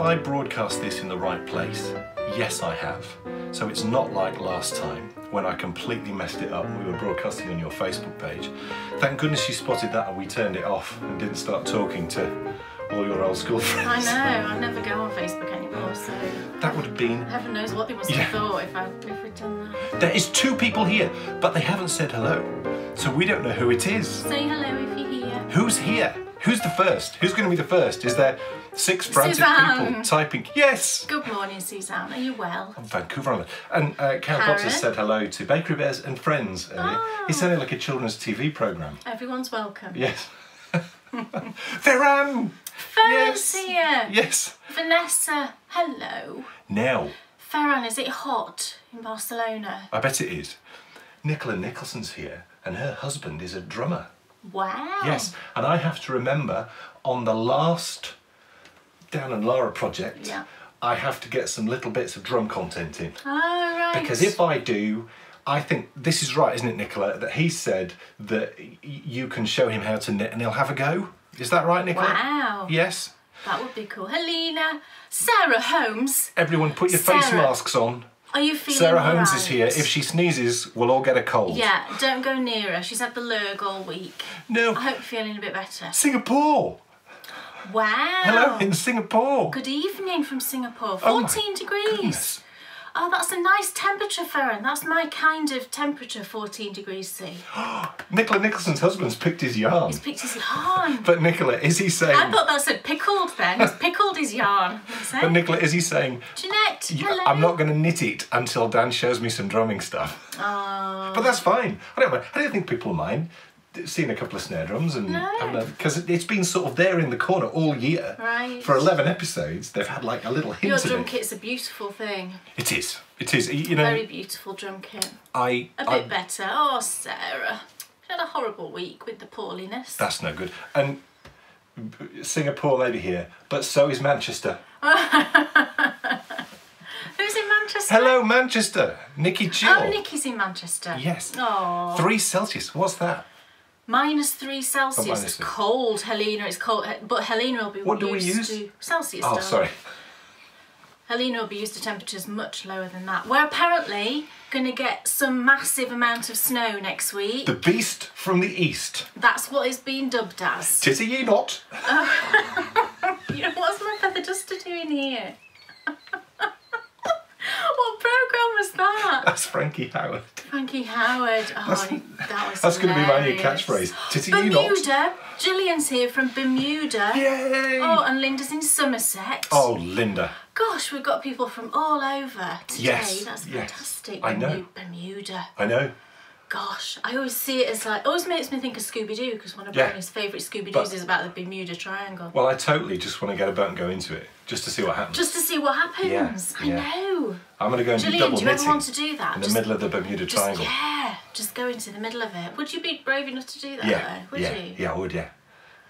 I broadcast this in the right place? Yes, I have. So it's not like last time when I completely messed it up and we were broadcasting on your Facebook page. Thank goodness you spotted that and we turned it off and didn't start talking to all your old school friends. I know, I never go on Facebook anymore, so... That would have been... Heaven knows what they must have thought if we'd done that. There is 2 people here, but they haven't said hello. So we don't know who it is. Say hello if you're here. Who's here? Who's the first? Who's going to be the first? Is there 6 frantic people typing? Yes! Good morning, Suzanne. Are you well? I'm Vancouver Island. And Karen Potts has said hello to Bakery Bears and Friends earlier. Oh. It sounded like a children's TV programme. Everyone's welcome. Yes. Ferran! Ferran's here. Yes. Vanessa, hello. Now. Ferran, is it hot in Barcelona? I bet it is. Nicola Nicholson's here and her husband is a drummer. Wow. Yes, and I have to remember on the last Dan and Lara project, I have to get some little bits of drum content in. Oh, right. Because if I do, I think this is right, isn't it, Nicola? That he said that you can show him how to knit and he'll have a go. Is that right, Nicola? Wow. Yes. That would be cool. Helena, Sarah Holmes. Everyone put your face masks on. Are you feeling Sarah all Holmes right? is here. If she sneezes, we'll all get a cold. Yeah, don't go near her. She's had the lurg all week. No. I hope you're feeling a bit better. Singapore. Wow. Hello in Singapore. Good evening from Singapore. 14 degrees. Goodness. Oh, that's a nice temperature, Ferran. That's my kind of temperature, 14 degrees C. Nicola Nicholson's husband's picked his yarn. He's picked his yarn. But Nicola, is he saying... I thought that said pickled then. He's pickled his yarn. But Nicola, is he saying... Jeanette, hello. I'm not going to knit it until Dan shows me some drumming stuff. Oh. But that's fine. I don't mind. I don't think people mind seeing a couple of snare drums and because it's been sort of there in the corner all year. Right. For 11 episodes, they've had like a little hint Your of it. drum kit's a beautiful thing. It is. It is. You know. Very beautiful drum kit. A bit better. Oh, Sarah. She had a horrible week with the poorliness. That's no good. And Singapore may be here, but so is Manchester. Who's in Manchester? Hello, Manchester. Nikki Jill. Oh, Nikki's in Manchester. Yes. Oh. 3 Celsius. What's that? -3 Celsius. Oh, It's cold, Helena. It's cold, but Helena will be What do we used use? to Celsius. Oh, darling. sorry. Helena will be used to temperatures much lower than that. We're apparently going to get some massive amount of snow next week. The beast from the east. That's what it's been dubbed as. Titty ye not. You know, what's my feather duster doing here? What programme was that? That's Frankie Howard. Frankie Howard. Oh, that was That's going to be my new hilarious. catchphrase. Titty ye not. Bermuda. Gillian's here from Bermuda. Yay! Oh, and Linda's in Somerset. Oh, Linda. Gosh, we've got people from all over today. Yes, That's yes. fantastic. I know. Bermuda. I know. Gosh, I always see it as like, always makes me think of Scooby-Doo because one of Bernie's favourite Scooby-Doos is about the Bermuda Triangle. Well, I totally just want to get a boat and go into it, just to see what happens. Just to see what happens. Yeah, I know. I'm going to go and Gillian, do double do you ever knitting want to do that? in the middle of the Bermuda Triangle. Yeah, just go into the middle of it. Would you be brave enough to do that though? Would you? Yeah, I would, yeah.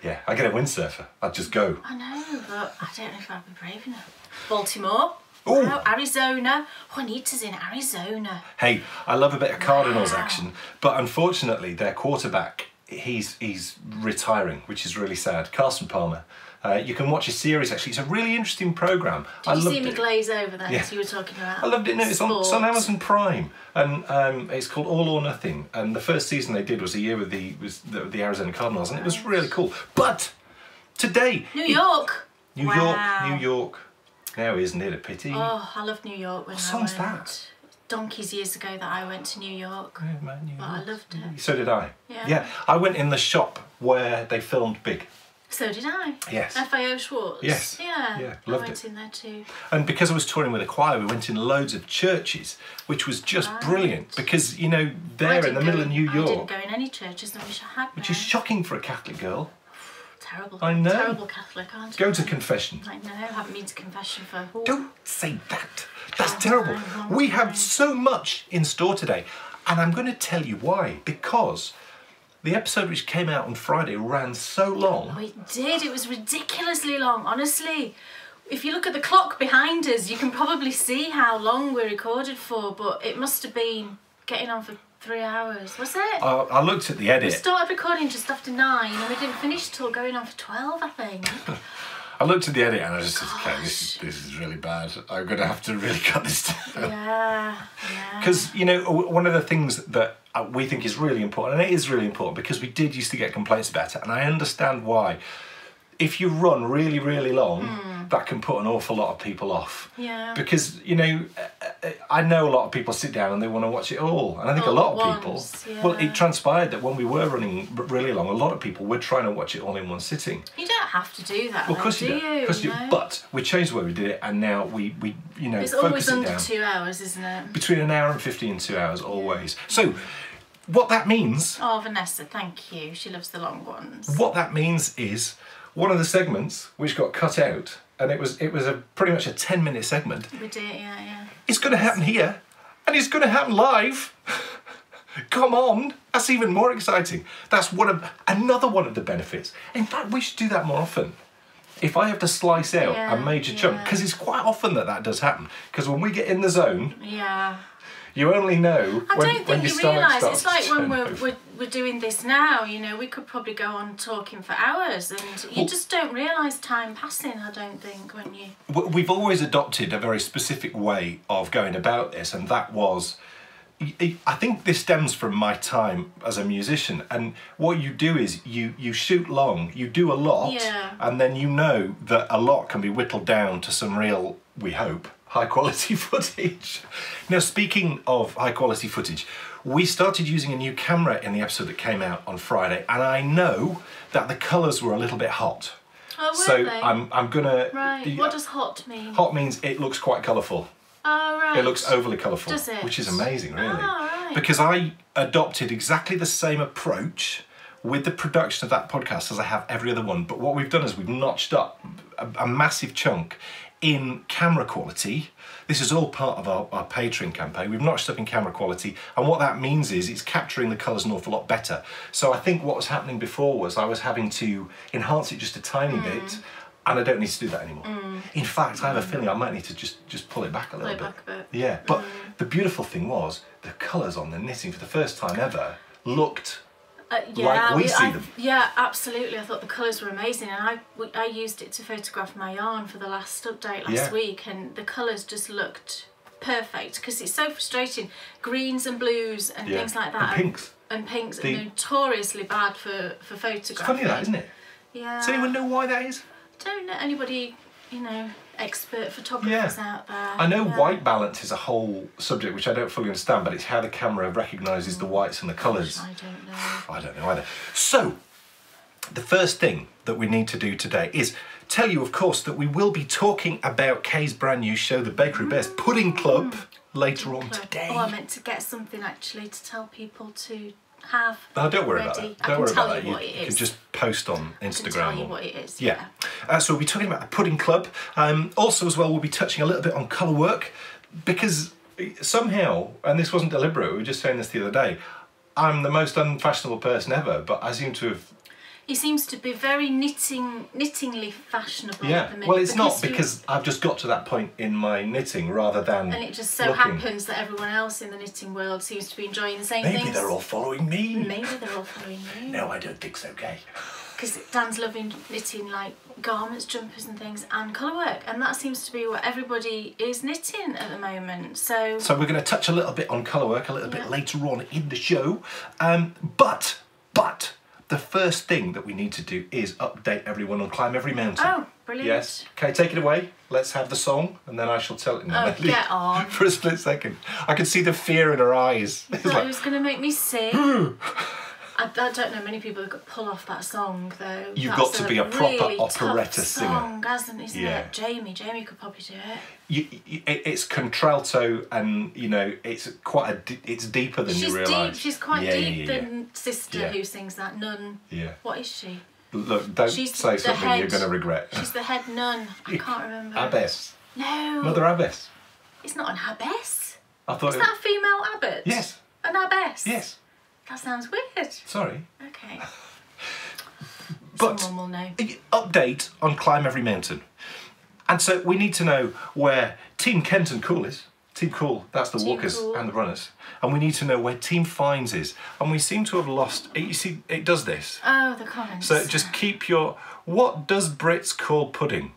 Yeah, I get a windsurfer. I'd just go. I know, but I don't know if I'd be brave enough. Baltimore. Ooh. Wow, Arizona. Juanita's in Arizona. Hey, I love a bit of Cardinals action, but unfortunately their quarterback, he's retiring, which is really sad. Carson Palmer. You can watch a series actually. It's a really interesting programme. Did you see me glaze over then as you were talking about I loved it. No, it's on Amazon Prime, and it's called All or Nothing. And the first season they did was a year with the Arizona Cardinals, and it was really cool. But today, New York. New York. Now, isn't it a pity? Oh, I loved New York when What I went. song's that? Donkeys years ago that I went to New York. Yeah, man, New But I York. loved it. So did I. Yeah. I went in the shop where they filmed Big. So did I. Yes. FAO Schwartz. Yes. Yeah. Yeah, I loved went it. in there too. And because I was touring with a choir, we went in loads of churches, which was just brilliant. Because, you know, there in the middle of New York, I didn't go in any churches, I wish I had. which is shocking for a Catholic girl. Terrible. I know. Terrible Catholic, aren't Go you? to confession. I know, I haven't been to confession for... Don't say that. That's terrible. We have so much in store today. And I'm going to tell you why. Because the episode which came out on Friday ran so long. Oh, it did. It was ridiculously long, honestly. If you look at the clock behind us, you can probably see how long we recorded for, but it must have been getting on for 3 hours, was it? I looked at the We edit. started recording just after 9 and we didn't finish till going on for 12, I think. I looked at the edit and I just said, okay, this is really bad. I'm going to have to really cut this down. Yeah. Because, you know, one of the things that we think is really important, and it is really important because we did used to get complaints about it, and I understand why. If you run really, really long, that can put an awful lot of people off. Yeah. Because, you know, I know a lot of people sit down and they want to watch it all. And I think a lot of people, well, it transpired that when we were running really long, a lot of people were trying to watch it all in one sitting. You don't have to do that, well, of course you don't. Of course you do. But we changed the way we did it, and now we you know, it's focus always it under down. 2 hours, isn't it? Between an hour and 50 and 2 hours, always. So, what that means... Oh, Vanessa, thank you. She loves the long ones. What that means is... one of the segments which got cut out, and it was pretty much a 10-minute segment. We did, yeah. It's going to happen here, and it's going to happen live. Come on, that's even more exciting. That's another one of the benefits. In fact, we should do that more often. If I have to slice out a major chunk, because it's quite often that does happen. Because when we get in the zone, you only know when your stomach starts. It's like when we're doing this now, you know, we could probably go on talking for hours, and you just don't realise time passing, I don't think, when you... We've always adopted a very specific way of going about this, and that was... I think this stems from my time as a musician, and what you do is you shoot long, you do a lot, and then you know that a lot can be whittled down to some real, we hope, high quality footage. Now, speaking of high quality footage, we started using a new camera in the episode that came out on Friday, and I know that the colours were a little bit hot. Oh, were so they? I'm gonna... Right, what does hot mean? Hot means it looks quite colourful. Oh, right. It looks overly colourful. Does it? Which is amazing, really. Oh, right. Because I adopted exactly the same approach with the production of that podcast as I have every other one. But what we've done is we've notched up a massive chunk in camera quality. This is all part of our Patreon campaign. We've notched up in camera quality, and what that means is it's capturing the colours an awful lot better. So I think what was happening before was I was having to enhance it just a tiny bit, and I don't need to do that anymore. In fact, I have a feeling I might need to just pull it back a little bit. Yeah, but the beautiful thing was the colours on the knitting for the first time ever looked like we see them. Yeah, absolutely. I thought the colours were amazing, and I used it to photograph my yarn for the last update last week, and the colours just looked perfect, because it's so frustrating. Greens and blues and things like that. And pinks are notoriously bad for photographing. It's funny that, isn't it? Yeah. Does anyone know why that is? Don't know anybody, you know, expert photographers out there. I know white balance is a whole subject which I don't fully understand, but it's how the camera recognises the whites and the colours. I don't know. I don't know either. So, the first thing that we need to do today is tell you, of course, that we will be talking about Kay's brand new show, the Bakery Bears Pudding Club, later on today. Oh, I meant to get something actually to tell people to have. No, don't worry ready. about that. I Don't can worry tell about you that. what it You can is. just post on Instagram. I can tell you what it is. Yeah. So we'll be talking about the Pudding Club. Also, as well, we'll be touching a little bit on colour work, because somehow, and this wasn't deliberate, we were just saying this the other day, I'm the most unfashionable person ever, but I seem to have... He seems to be very knittingly fashionable at the minute. Well, it's not, because I've just got to that point in my knitting rather than and it just so happens that everyone else in the knitting world seems to be enjoying the same things. Maybe they're all following me. Maybe they're all following you. No, I don't think so, Kay. Because Dan's loving knitting like garments, jumpers and things, and colour work, and that seems to be what everybody is knitting at the moment. So we're going to touch a little bit on colour work a little bit later on in the show, but the first thing that we need to do is update everyone on Climb Every Mountain. Oh, brilliant. Yes. Okay, take it away. Let's have the song, and then I shall tell it. Oh, get on. For a split second. I can see the fear in her eyes. I thought it was going to make me sing. I don't know many people who could pull off that song, though. You've got to be a proper really operetta tough singer. Song, isn't it? Jamie could probably do it. It's contralto, and you know it's it's deeper than you realise. She's quite deep than Sister who sings that nun. Yeah. What is she? Look, don't say something you're going to regret. She's the head nun. I can't remember. Abbess. No. Mother Abbess. It's not an abbess. I thought. Is that a female abbot? Yes. An abbess. Yes. That sounds weird. Sorry. Okay. But someone will know. Update on Climb Every Mountain. And so we need to know where Team Kent and Cool is. Team Cool, that's the Team walkers Cool. and the runners. And we need to know where Team Finds is. And we seem to have lost, you see, it does this. Oh, the comments. So just keep your, what does Brits call pudding?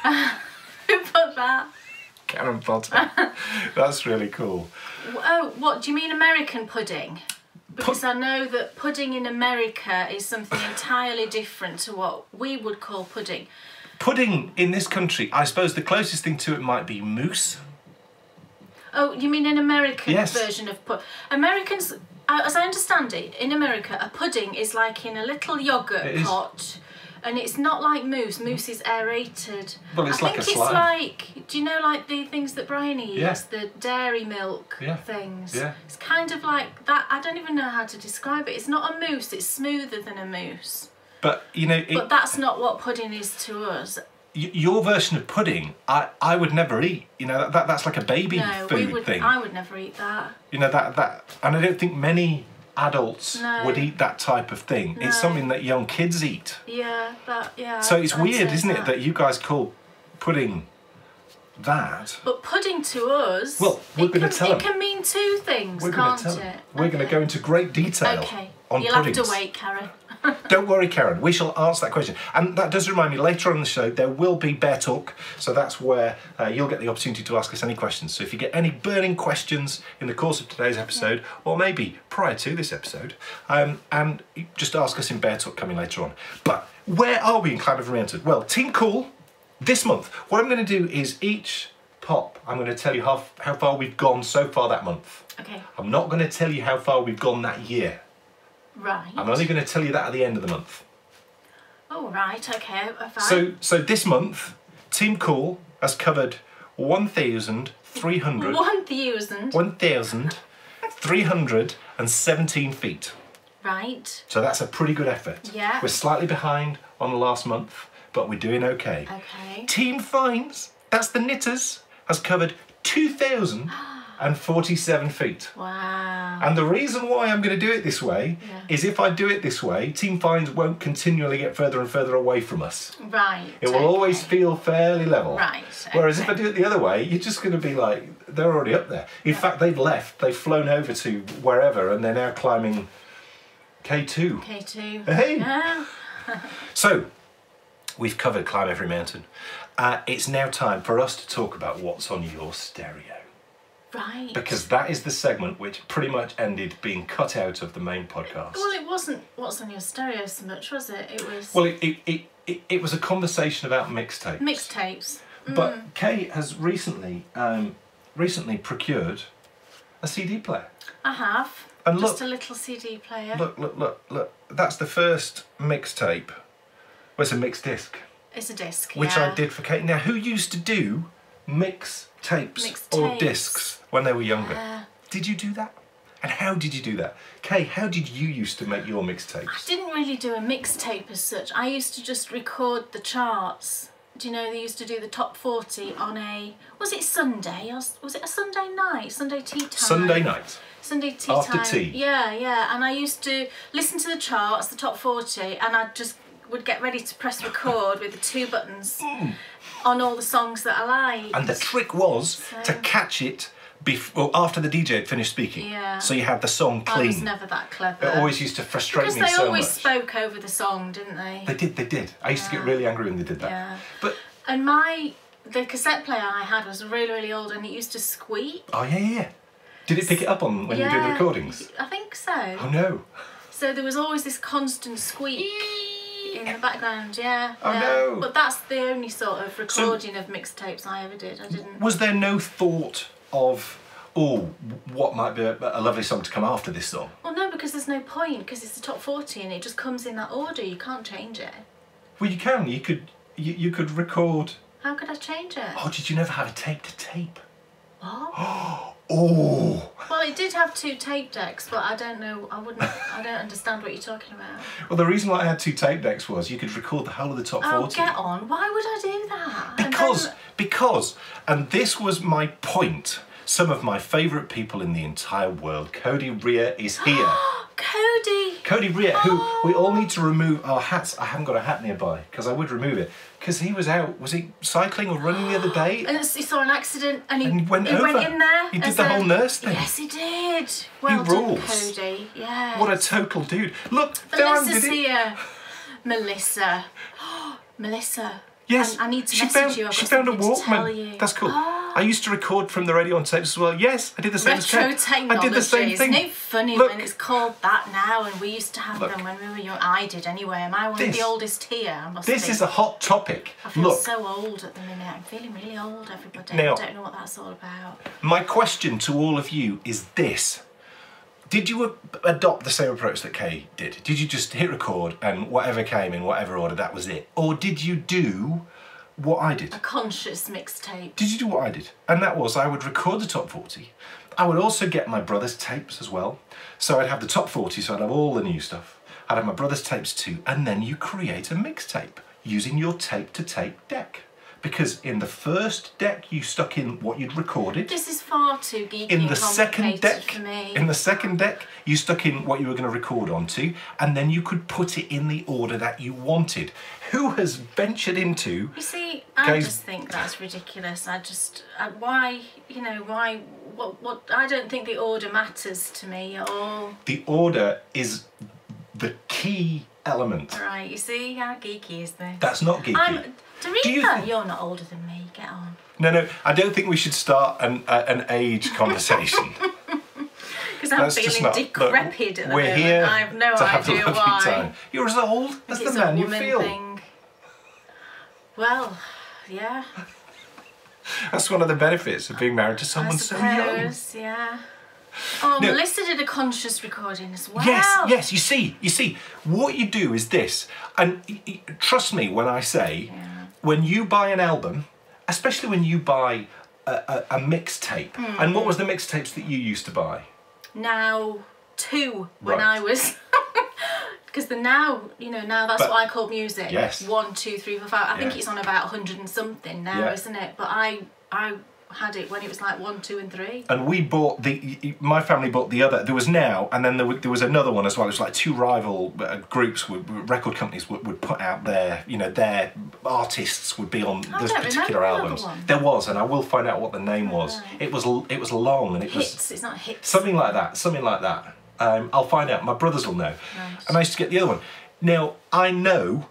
Who put that? Karen Potter. That's really cool. Oh, what, do you mean American pudding? Because I know that pudding in America is something entirely different to what we would call pudding. Pudding in this country, I suppose the closest thing to it might be mousse. Oh, you mean an American Yes. version of pudding? Americans, as I understand it, in America, a pudding is like in a little yogurt pot, and it's not like mousse. Mousse is aerated. Well, it's I like think a slime. it's like, do you know, like the things that Bryony eats, Yeah. the dairy milk Yeah. things? Yeah. It's kind of like that. I don't even know how to describe it. It's not a mousse. It's smoother than a mousse. But, you know... But that's not what pudding is to us. Your version of pudding, I would never eat. You know, that's like a baby food thing. I would never eat that. You know, that, and I don't think many adults would eat that type of thing. No. It's something that young kids eat. Yeah, yeah. So it's I'd weird, say isn't it, that you guys call pudding that? But pudding to us, Well, we're going to tell them. It can mean two things, We're going can't to tell it? them. We're going to go into great detail on You'll puddings. have to wait, Karen. Don't worry, Karen, we shall answer that question. And that does remind me, later on in the show, there will be Bear Talk, so that's where you'll get the opportunity to ask us any questions. So if you get any burning questions in the course of today's episode, or maybe prior to this episode, and just ask us in Bear Talk coming later on. But where are we in Climb Every Mountain? Well, Team Cool, this month, what I'm going to do is each pop, I'm going to tell you how far we've gone so far that month. Okay. I'm not going to tell you how far we've gone that year. Right. I'm only going to tell you that at the end of the month. Oh, right, okay, fine. So this month, Team Cool has covered 1,300... 1,000. 1,317 feet. Right. So that's a pretty good effort. Yeah. We're slightly behind on the last month, but we're doing okay. Okay. Team Finds, that's the knitters, has covered 2,047 feet. Wow. And the reason why I'm going to do it this way is if I do it this way, Team Finds won't continually get further and further away from us. Right. It will always feel fairly level. Right. Whereas if I do it the other way, you're just going to be like, they're already up there. In fact, they've left, they've flown over to wherever, and they're now climbing K2. K2. Hey! Yeah. So, we've covered Climb Every Mountain. It's now time for us to talk about what's on your stereo. Right. Because that is the segment which pretty much ended being cut out of the main podcast. Well, it wasn't what's on your stereo so much, was it? It was... Well, it was a conversation about mixtapes. Mixtapes. But Kay has recently procured a CD player. I have. And Just look, a little CD player. Look. That's the first mixtape. Well, it's a mixed disc. It's a disc, Which yeah. I did for Kate. Now, who used to do mix tapes Mixed or tapes. discs when they were younger? Did you do that? And how did you do that? Kay, how did you used to make your I mixtapes? didn't really do a mixtape as such. I used to just record the charts. Do you know they used to do the top 40 on a... Was it Sunday? Was it a Sunday night? Sunday tea time? Sunday night. Sunday tea After time. tea. Yeah. And I used to listen to the charts, the top 40, and I just would get ready to press record with the two buttons on all the songs that I liked. And the trick was to catch it after the DJ had finished speaking. Yeah. So you had the song clean. I was never that clever. It always used to frustrate me so much. Because they always spoke over the song, didn't they? They did. I used to get really angry when they did that. Yeah. But And the cassette player I had was really, really old, and it used to squeak. oh yeah. Did it pick it up on when you were doing the recordings? I think so. Oh no. So there was always this constant squeak in the background, yeah. Oh no. But that's the only sort of recording of mixtapes I ever did. I didn't... Was there no thought of, oh, what might be a lovely song to come after this song? Well, no, because there's no point, because it's the top 40 and it just comes in that order. You can't change it. Well, you can. You could record. How could I change it? Oh, did you never have a tape to tape? What? Oh. Well, it did have two tape decks, but I don't know. I don't understand what you're talking about. Well, the reason why I had two tape decks was you could record the whole of the top 40. Oh, get on. Why would I do that? Because, and this was my point, some of my favourite people in the entire world, Cody Rea is here. Cody Briette, who we all need to remove our hats. I haven't got a hat nearby because I would remove it. Because he was out, was he cycling or running the other day? And he saw an accident and he went in there. He did the whole nurse thing. Yes, he did. Well done, Cody. Yeah. What a total dude. Look, Darren did it. Here. Melissa. Melissa. Yes, I need to message you. She found a Walkman. That's cool. I used to record from the radio on tapes as well. Yes, I did the same Retro technology. I did the same thing. Isn't it funny when it's called that now? And we used to have them when we were young. I did anyway. Am I one of the oldest here? I must This is a hot topic. I feel so old at the minute. I'm feeling really old, everybody. Now, I don't know what that's all about. My question to all of you is this. Did you adopt the same approach that Kay did? Did you just hit record and whatever came in whatever order, that was it? Or did you do what I did? A conscious mixtape. Did you do what I did? And that was, I would record the top 40. I would also get my brother's tapes as well. So I'd have the top 40, so I'd have all the new stuff. I'd have my brother's tapes too, and then you create a mixtape using your tape-to-tape deck. Because in the first deck you stuck in what you'd recorded. This is far too geeky in the and second deck, for me. In the second deck, you stuck in what you were going to record onto, and then you could put it in the order that you wanted. Who has ventured into? You see, I just think that's ridiculous. Why? What? I don't think the order matters to me at all. The order is the key element. Right. You see how geeky is this? That's not geeky. You're not older than me. Get on. No. I don't think we should start an age conversation. Because I'm feeling decrepit at the moment. Here I have no to idea have a why. Time. You're as old as the man you feel. Thing. Well, yeah. That's one of the benefits of being married to someone so young. Yeah. Oh, no. Melissa did a conscious recording as well. Yes. You see, what you do is this, and trust me when I say, when you buy an album, especially when you buy a mixtape, and what was the mixtapes that you used to buy? Now 2 when I was. Because now that's what I call music. Yes. 1, 2, 3, 4, 5. I think it's on about 100 and something now, isn't it? But I had it when it was like 1, 2, and 3. And we bought my family bought the other. There was Now, and then there was another one as well. It was like 2 rival groups, record companies would put out their artists would be on those particular albums. There was, and I will find out what the name was. Right. It was long, and it was. It's not hits. Something like that. I'll find out. My brothers will know. Right. And I used to get the other one. Now I know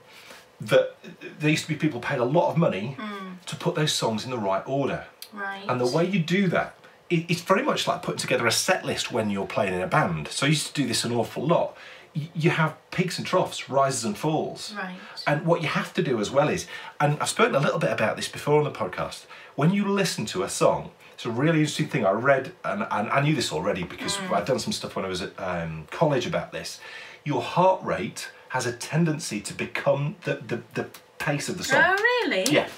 that there used to be people paid a lot of money to put those songs in the right order. Right. And the way you do that, it's very much like putting together a set list when you're playing in a band. So I used to do this an awful lot. You have peaks and troughs, rises and falls. Right. And what you have to do as well is, and I've spoken a little bit about this before on the podcast, when you listen to a song, it's a really interesting thing I read, and I knew this already because I'd done some stuff when I was at college about this. Your heart rate has a tendency to become the pace of the song. Oh, really? Yeah.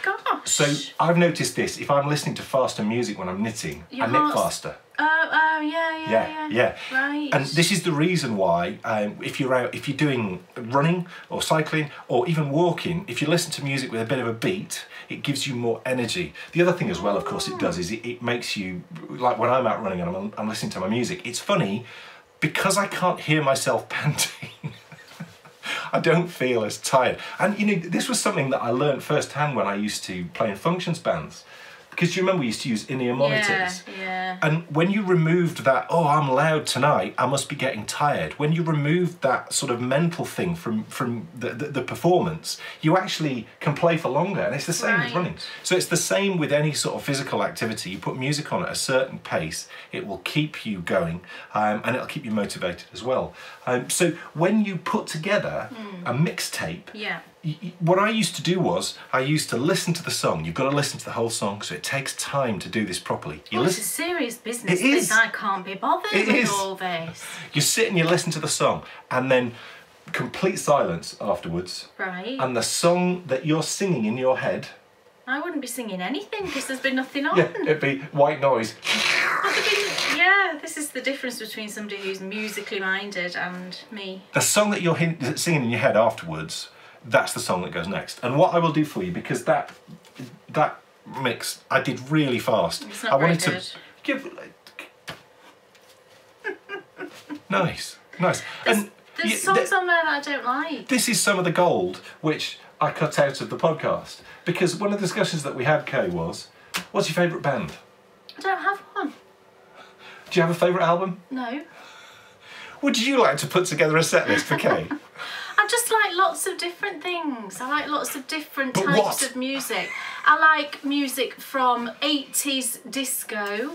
Gosh. So I've noticed this. If I'm listening to faster music when I'm knitting, I knit faster. Yeah. Right. And this is the reason why, if you're doing running or cycling or even walking, if you listen to music with a bit of a beat, it gives you more energy. The other thing as well, of course, it does is it makes you, like when I'm out running and I'm listening to my music, it's funny, because I can't hear myself panting, I don't feel as tired. And this was something that I learned firsthand when I used to play in functions bands. Because you remember we used to use in-ear monitors. Yeah. And when you removed that, oh, I'm loud tonight, I must be getting tired. When you removed that sort of mental thing from the performance, you actually can play for longer. And it's the same with running. So it's the same with any sort of physical activity. You put music on at a certain pace, it will keep you going, and it'll keep you motivated as well. So when you put together a mixtape, what I used to do was, I used to listen to the song. You've got to listen to the whole song, so it takes time to do this properly. It's a serious business. It is. I can't be bothered with all this. You sit and you listen to the song, and then complete silence afterwards. Right. And the song that you're singing in your head... I wouldn't be singing anything, because there's been nothing on. Yeah, it'd be white noise. This is the difference between somebody who's musically minded and me. The song that you're singing in your head afterwards... that's the song that goes next. And what I will do for you, because that mix I did really fast. It's not very good. To give nice. There's songs on there that I don't like. This is some of the gold which I cut out of the podcast. Because one of the discussions that we had, Kay, was, what's your favourite band? I don't have one. Do you have a favourite album? No. Would you like to put together a set list for Kay? I just like lots of different things. I like lots of different But types what? of music. I like music from 80s disco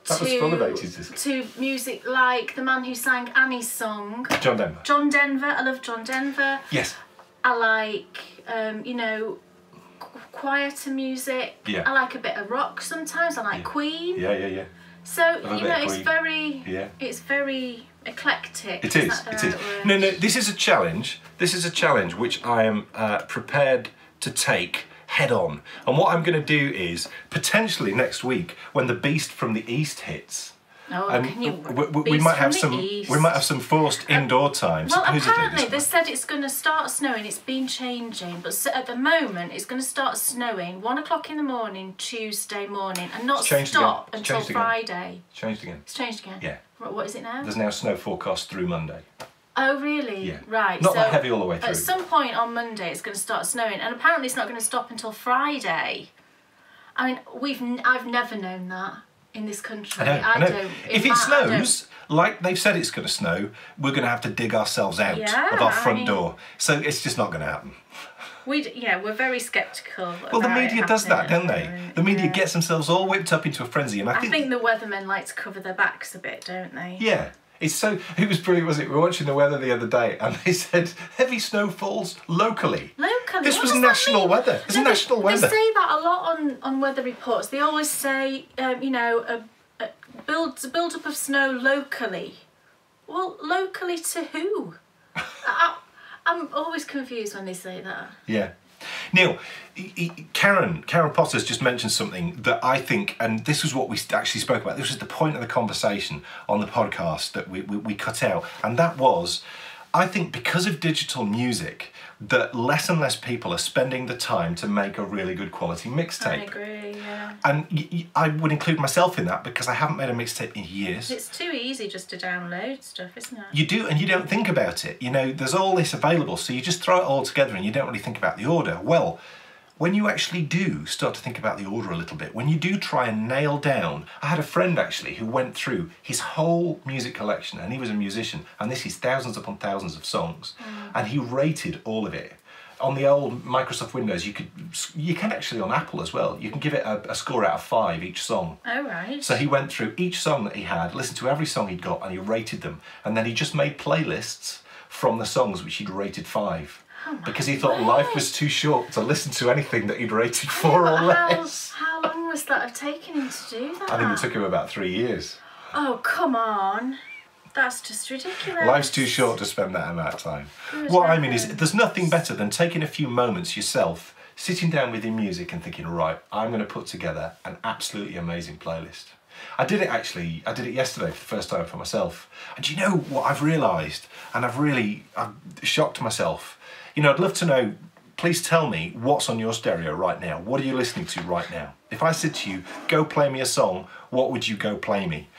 That was full of 80s disco. to music like the man who sang Annie's song. John Denver. John Denver. I love John Denver. Yes. I like, you know, quieter music. Yeah. I like a bit of rock sometimes. I like Queen. Yeah. So, you know, it's Queen. very, Yeah. it's very eclectic. It is. that It the is. right word? No, this is a challenge. This is a challenge which I am prepared to take head on. And what I'm going to do is potentially next week, when the Beast from the East hits, Oh, and can you? we might have some forced indoor time. Well, supposedly apparently this they month. said it's going to start snowing. It's been changing, but at the moment it's going to start snowing 1 o'clock in the morning, Tuesday morning, and not It's changed stop again. It's until changed again. Friday. It's changed again. It's changed again. Yeah. What is it now? There's now snow forecast through Monday. Oh, really? Yeah. Right. Not so that heavy all the way through. At some point on Monday, it's going to start snowing, and apparently it's not going to stop until Friday. I mean, I've never known that in this country. I know. don't. If it snows, like they've said it's going to snow, we're going to have to dig ourselves out Yeah, of our front I mean- door. So it's just not going to happen. We're very sceptical. Well, the about it media does that, happening don't at the they? moment. The media Yeah. gets themselves all whipped up into a frenzy, and I I think the weathermen like to cover their backs a bit, don't they? yeah. It's so. It was brilliant, was it? We were watching the weather the other day, and they said heavy snowfalls locally. Locally. This what was does that national mean? weather. It's No, national weather. They say that a lot on weather reports. They always say, you know, a build-up of snow locally. Well, locally to who? I'm always confused when they say that. Yeah. Neil, Karen Potter's just mentioned something that I think, and this was what we actually spoke about, this was the point of the conversation on the podcast that we cut out, and that was, I think because of digital music, that less and less people are spending the time to make a really good quality mixtape. I agree, yeah. And I would include myself in that because I haven't made a mixtape in years. It's too easy just to download stuff, isn't it? You do, and you don't think about it. You know, there's all this available, so you just throw it all together and you don't really think about the order. Well, when you actually do start to think about the order a little bit, when you do try and nail down... I had a friend, actually, who went through his whole music collection, and he was a musician, and this is thousands upon thousands of songs, and he rated all of it. On the old Microsoft Windows, you can actually, on Apple as well, you can give it a score out of 5 each song. Oh, right. So he went through each song that he had, listened to every song he'd got, and he rated them. And then he just made playlists from the songs which he'd rated 5. Because he thought life was too short to listen to anything that he'd rated 4 or less. How long was that have taken him to do that? I think it took him about 3 years. Oh, come on. That's just ridiculous. Life's too short to spend that amount of time. What I mean is, there's nothing better than taking a few moments yourself, sitting down with your music and thinking, right, I'm going to put together an absolutely amazing playlist. I did it yesterday for the first time for myself. And do you know what I've realised? And I've shocked myself. You know, I'd love to know, please tell me what's on your stereo right now. What are you listening to right now? If I said to you, go play me a song, what would you go play me?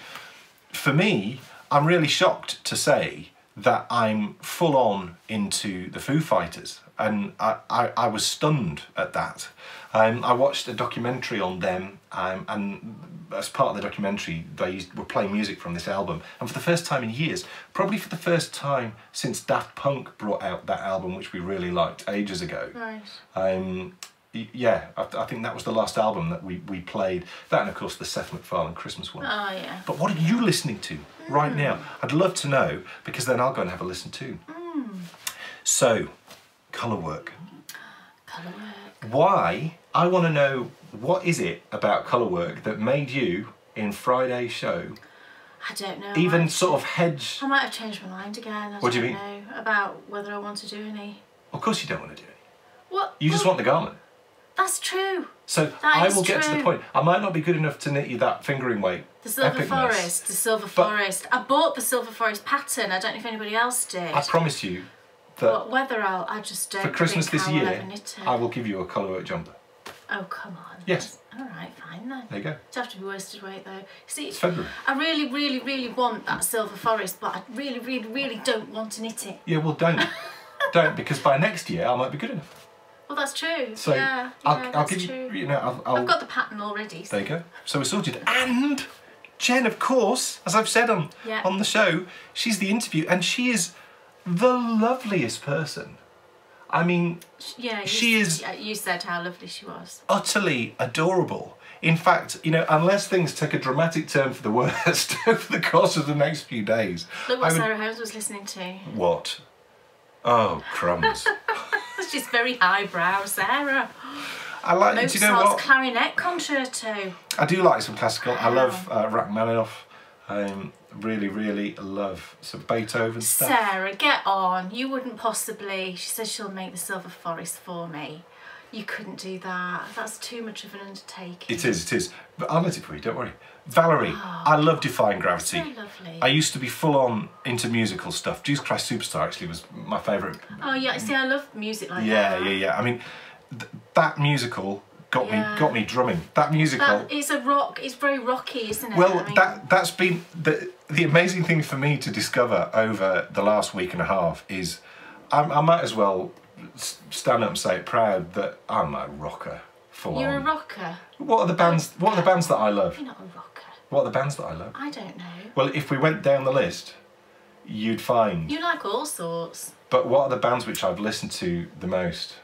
For me, I'm really shocked to say that I'm full on into the Foo Fighters, and I was stunned at that. I watched a documentary on them, and as part of the documentary they were playing music from this album, and for the first time in years, probably for the first time since Daft Punk brought out that album which we really liked ages ago. Right. Yeah, I think that was the last album that we played. That and of course the Seth MacFarlane Christmas one. Oh, yeah. But what are you listening to right now? I'd love to know, because then I'll go and have a listen too. So, colour work. Colour work. Why? I want to know, what is it about colour work that made you, in Friday's show, I don't know. even sort of hedge... I might have changed my mind again. What do you don't mean? know about whether I want to do any. Of course you don't want to do it. What? You just want the garment. That's true. So That I is will get to the true. point. I might not be good enough to knit you that fingering weight. The Silver epicness, Forest. The Silver Forest. I bought the Silver Forest pattern. I don't know if anybody else did. I promise you that But whether I just don't for Christmas think this I will year, ever knit it. I will give you a colourwork jumper. Oh, come on. Yes. I'm All right, fine then. There you go. It'd have to be worsted weight though. See, It's February. I really, really, really want that silver forest, but I really, really, really don't want to knit it. Yeah, well, don't. Don't, because by next year I might be good enough. Well, that's true. So yeah, I'll that's give true. you, I've got the pattern already. So. There you go. So we're sorted. And Jen, of course, as I've said on the show, she's the interview, and she is the loveliest person. I mean, she is. You said how lovely she was. Utterly adorable. In fact, unless things take a dramatic turn for the worst over the course of the next few days. Look what Sarah Holmes was listening to. What? Oh, crumbs. She's very highbrow, Sarah. I like. Mozart's do you know what? clarinet concerto. I do like some classical. I love Rachmaninoff. Really, really love some Beethoven stuff. Sarah, get on. You wouldn't possibly. She says she'll make the silver forest for me. You couldn't do that. That's too much of an undertaking. It is. But I'll let it for you, don't worry. Valerie, I love Defying Gravity. So lovely. I used to be full on into musical stuff. Jesus Christ Superstar actually was my favourite. Oh yeah, see, I love music like that. Yeah. I mean, that musical got me drumming. That musical. It's a rock. It's very rocky, isn't it? Well, I mean, that's been the amazing thing for me to discover over the last week and a half is I might as well stand up and say it proud that I'm a rocker. You're a rocker. What are the bands? What are the bands that I love? You're not a rocker. What are the bands that I love? I don't know. Well, if we went down the list, you'd find. You like all sorts. But what are the bands which I've listened to the most?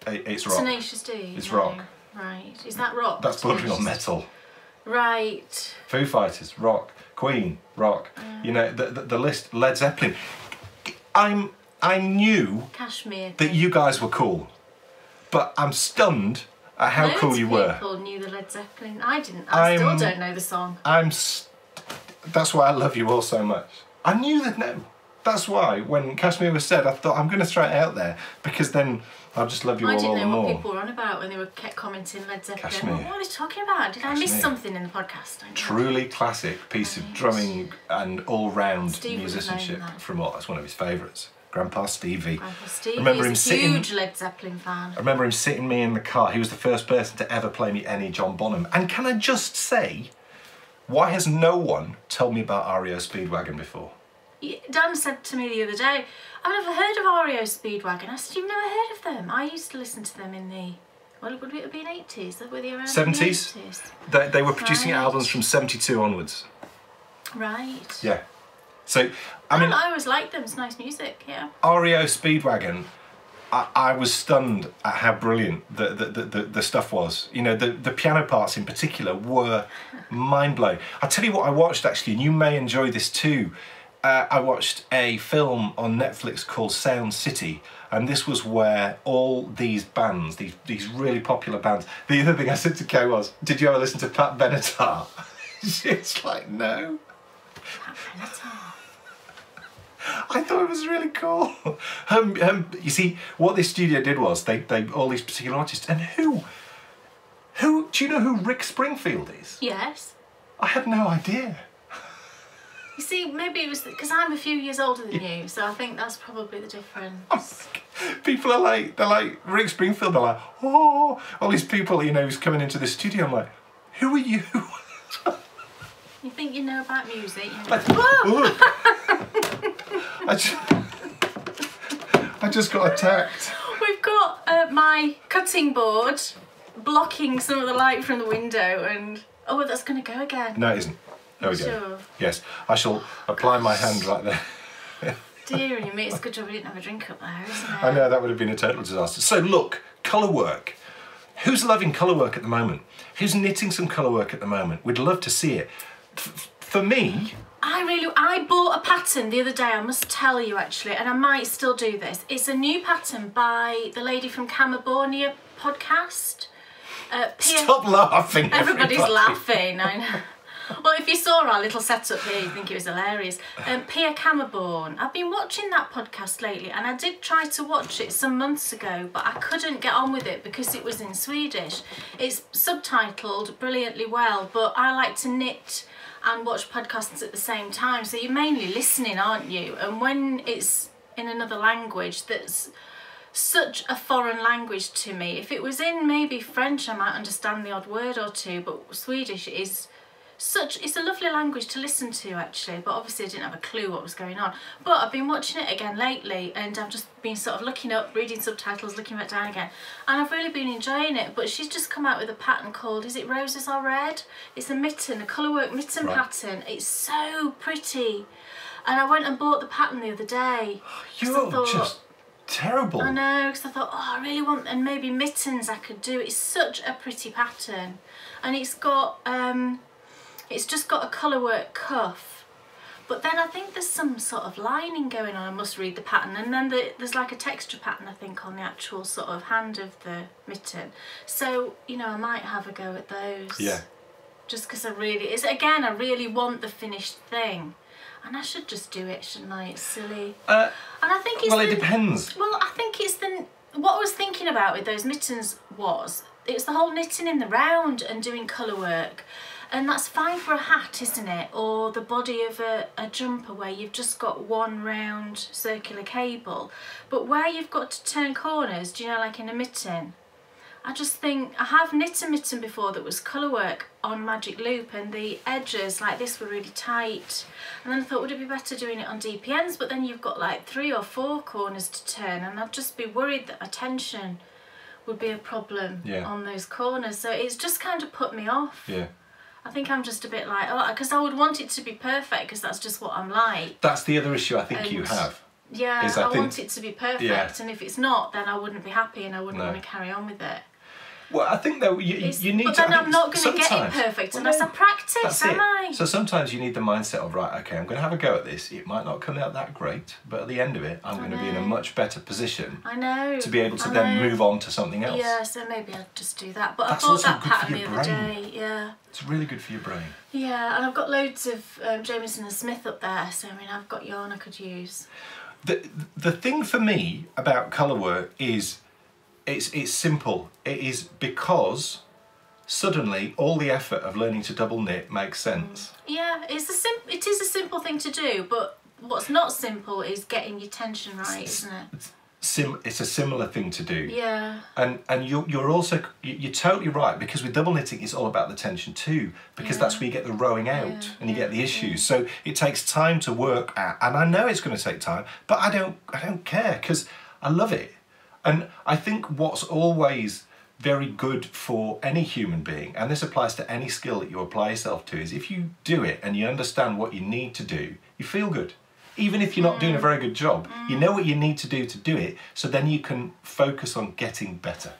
It's rock. Tenacious D. It's rock. Right. Is that rock? That's bordering on metal. Right. Foo Fighters, rock. Queen, rock. The list. Led Zeppelin. I knew Cashmere. that you guys were cool, but I'm stunned at how cool you were. People knew the Led Zeppelin. I didn't. I still don't know the song. That's why I love you all so much. I knew they'd know. That's why when Kashmir was said, I thought I'm going to throw it out there because then I'll just love you all the more. I didn't know what people were on about when they kept commenting Led Zeppelin. Kashmir. What are you talking about? Did I miss something in the podcast? Truly classic piece of drumming and all-round musicianship from what? That's one of his favourites. Grandpa Stevie. Grandpa Stevie remember him is a huge Led Zeppelin fan. I remember him sitting me in the car. He was the first person to ever play me any John Bonham. And can I just say, why has no one told me about REO Speedwagon before? Dan said to me the other day, I've never heard of REO Speedwagon. I said, you've never heard of them? I used to listen to them in the, well, would it have been 80s? Were they around 70s? The 80s? They were producing albums from 72 onwards. Right. Yeah. So, I mean, I always liked them. It's nice music, yeah. REO Speedwagon, I was stunned at how brilliant the stuff was. The piano parts in particular were mind-blowing. I'll tell you what I watched actually, and you may enjoy this too. I watched a film on Netflix called Sound City, and this was where all these bands, these really popular bands. The other thing I said to Kay was, did you ever listen to Pat Benatar? She's like, no. Pat Benatar. I thought it was really cool. You see, what this studio did was they all these particular artists, and who do you know who Rick Springfield is? Yes. I had no idea. You see, maybe it was because I'm a few years older than you, so I think that's probably the difference. People are they're like Rick Springfield. They're like, oh, all these people, who's coming into the studio. I'm like, who are you? You think you know about music? I just got attacked. We've got my cutting board blocking some of the light from the window, and oh, that's going to go again. No, it isn't. There we go. Sure. Yes, I shall apply my hand right there. Dear and me, it's a good job we didn't have a drink up there, isn't it? I know, that would have been a total disaster. So look, colour work. Who's loving colour work at the moment? Who's knitting some colour work at the moment? We'd love to see it. For me... I bought a pattern the other day, I must tell you actually, and I might still do this. It's a new pattern by the lady from California podcast. Stop laughing, everybody's laughing, I know. Well, if you saw our little setup here, you'd think it was hilarious. Pia Cammerborn. I've been watching that podcast lately, and I did try to watch it some months ago, but I couldn't get on with it because it was in Swedish. It's subtitled brilliantly well, but I like to knit and watch podcasts at the same time, so you're mainly listening, aren't you? And when it's in another language that's such a foreign language to me. If it was in maybe French, I might understand the odd word or two, but Swedish is it's a lovely language to listen to actually, but obviously I didn't have a clue what was going on. But I've been watching it again lately, and I've just been sort of looking up, reading subtitles, looking back down again, and I've really been enjoying it. But she's just come out with a pattern called, is it Roses Are Red? It's a mitten, a colourwork mitten pattern. It's so pretty. And I went and bought the pattern the other day. You're just terrible. I know, because I thought, oh, I really want, and maybe mittens I could do. It's such a pretty pattern. And it's got, it's just got a colourwork cuff. But then I think there's some sort of lining going on. I must read the pattern. And then there's like a texture pattern, I think, on the actual sort of hand of the mitten. So, you know, I might have a go at those. Yeah. Just because I really want the finished thing. And I should just do it, shouldn't I? It's silly. And I think it's well, it depends. Well, I think it's what I was thinking about with those mittens was, it's the whole knitting in the round and doing colour work. And that's fine for a hat, isn't it? Or the body of a jumper where you've just got one round circular cable. But where you've got to turn corners, do you know, like in a mitten, I just think, I have knit a mitten before that was colour work on magic loop, and the edges like this were really tight. And then I thought, would it be better doing it on DPNs? But then you've got like 3 or 4 corners to turn, and I'd just be worried that my tension would be a problem on those corners. So it's just kind of put me off. Yeah. I think I'm just a bit like, oh, because I would want it to be perfect, because that's just what I'm like. That's the other issue I think you have. Yeah, I want it to be perfect, and if it's not, then I wouldn't be happy and I wouldn't want to carry on with it. Well, I think though you need to. But then I'm not going to get it perfect unless I practice, am I? So sometimes you need the mindset of, right, okay, I'm going to have a go at this. It might not come out that great, but at the end of it, I'm going to be in a much better position. I know. To be able to then move on to something else. Yeah, so maybe I'll just do that. But I bought that pattern the other day. Yeah. It's really good for your brain. Yeah, and I've got loads of Jamieson and Smith up there, so I mean, I've got yarn I could use. The thing for me about colour work is, it's simple. It is because suddenly all the effort of learning to double knit makes sense. Yeah, it is a simple thing to do, but what's not simple is getting your tension right, isn't it? It's a similar thing to do. Yeah. And you're also, you're totally right, because with double knitting it's all about the tension too, because that's where you get the rowing out and you get the issues. So it takes time to work at, and I know it's going to take time, but I don't care, because I love it. And I think what's always very good for any human being, and this applies to any skill that you apply yourself to, is if you do it and you understand what you need to do, you feel good. Even if you're not doing a very good job, you know what you need to do it, so then you can focus on getting better.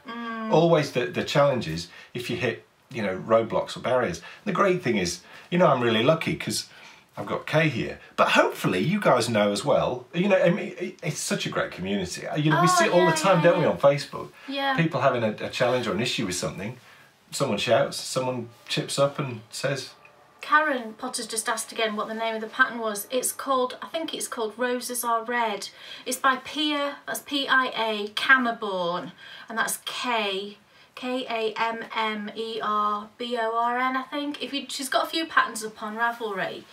Always the challenge is if you hit, you know, roadblocks or barriers. The great thing is, you know, I'm really lucky because I've got Kay here, but hopefully you guys know as well. You know, I mean, it's such a great community. You know, we see it all the time, don't we, on Facebook? Yeah. People having a challenge or an issue with something, someone shouts, someone chips up and says. Karen Potter's just asked again what the name of the pattern was. It's called, I think it's called Roses Are Red. It's by Pia, that's P-I-A, Kammerborn, and that's K-A-M-M-E-R-B-O-R-N, I think. She's got a few patterns up on Ravelry,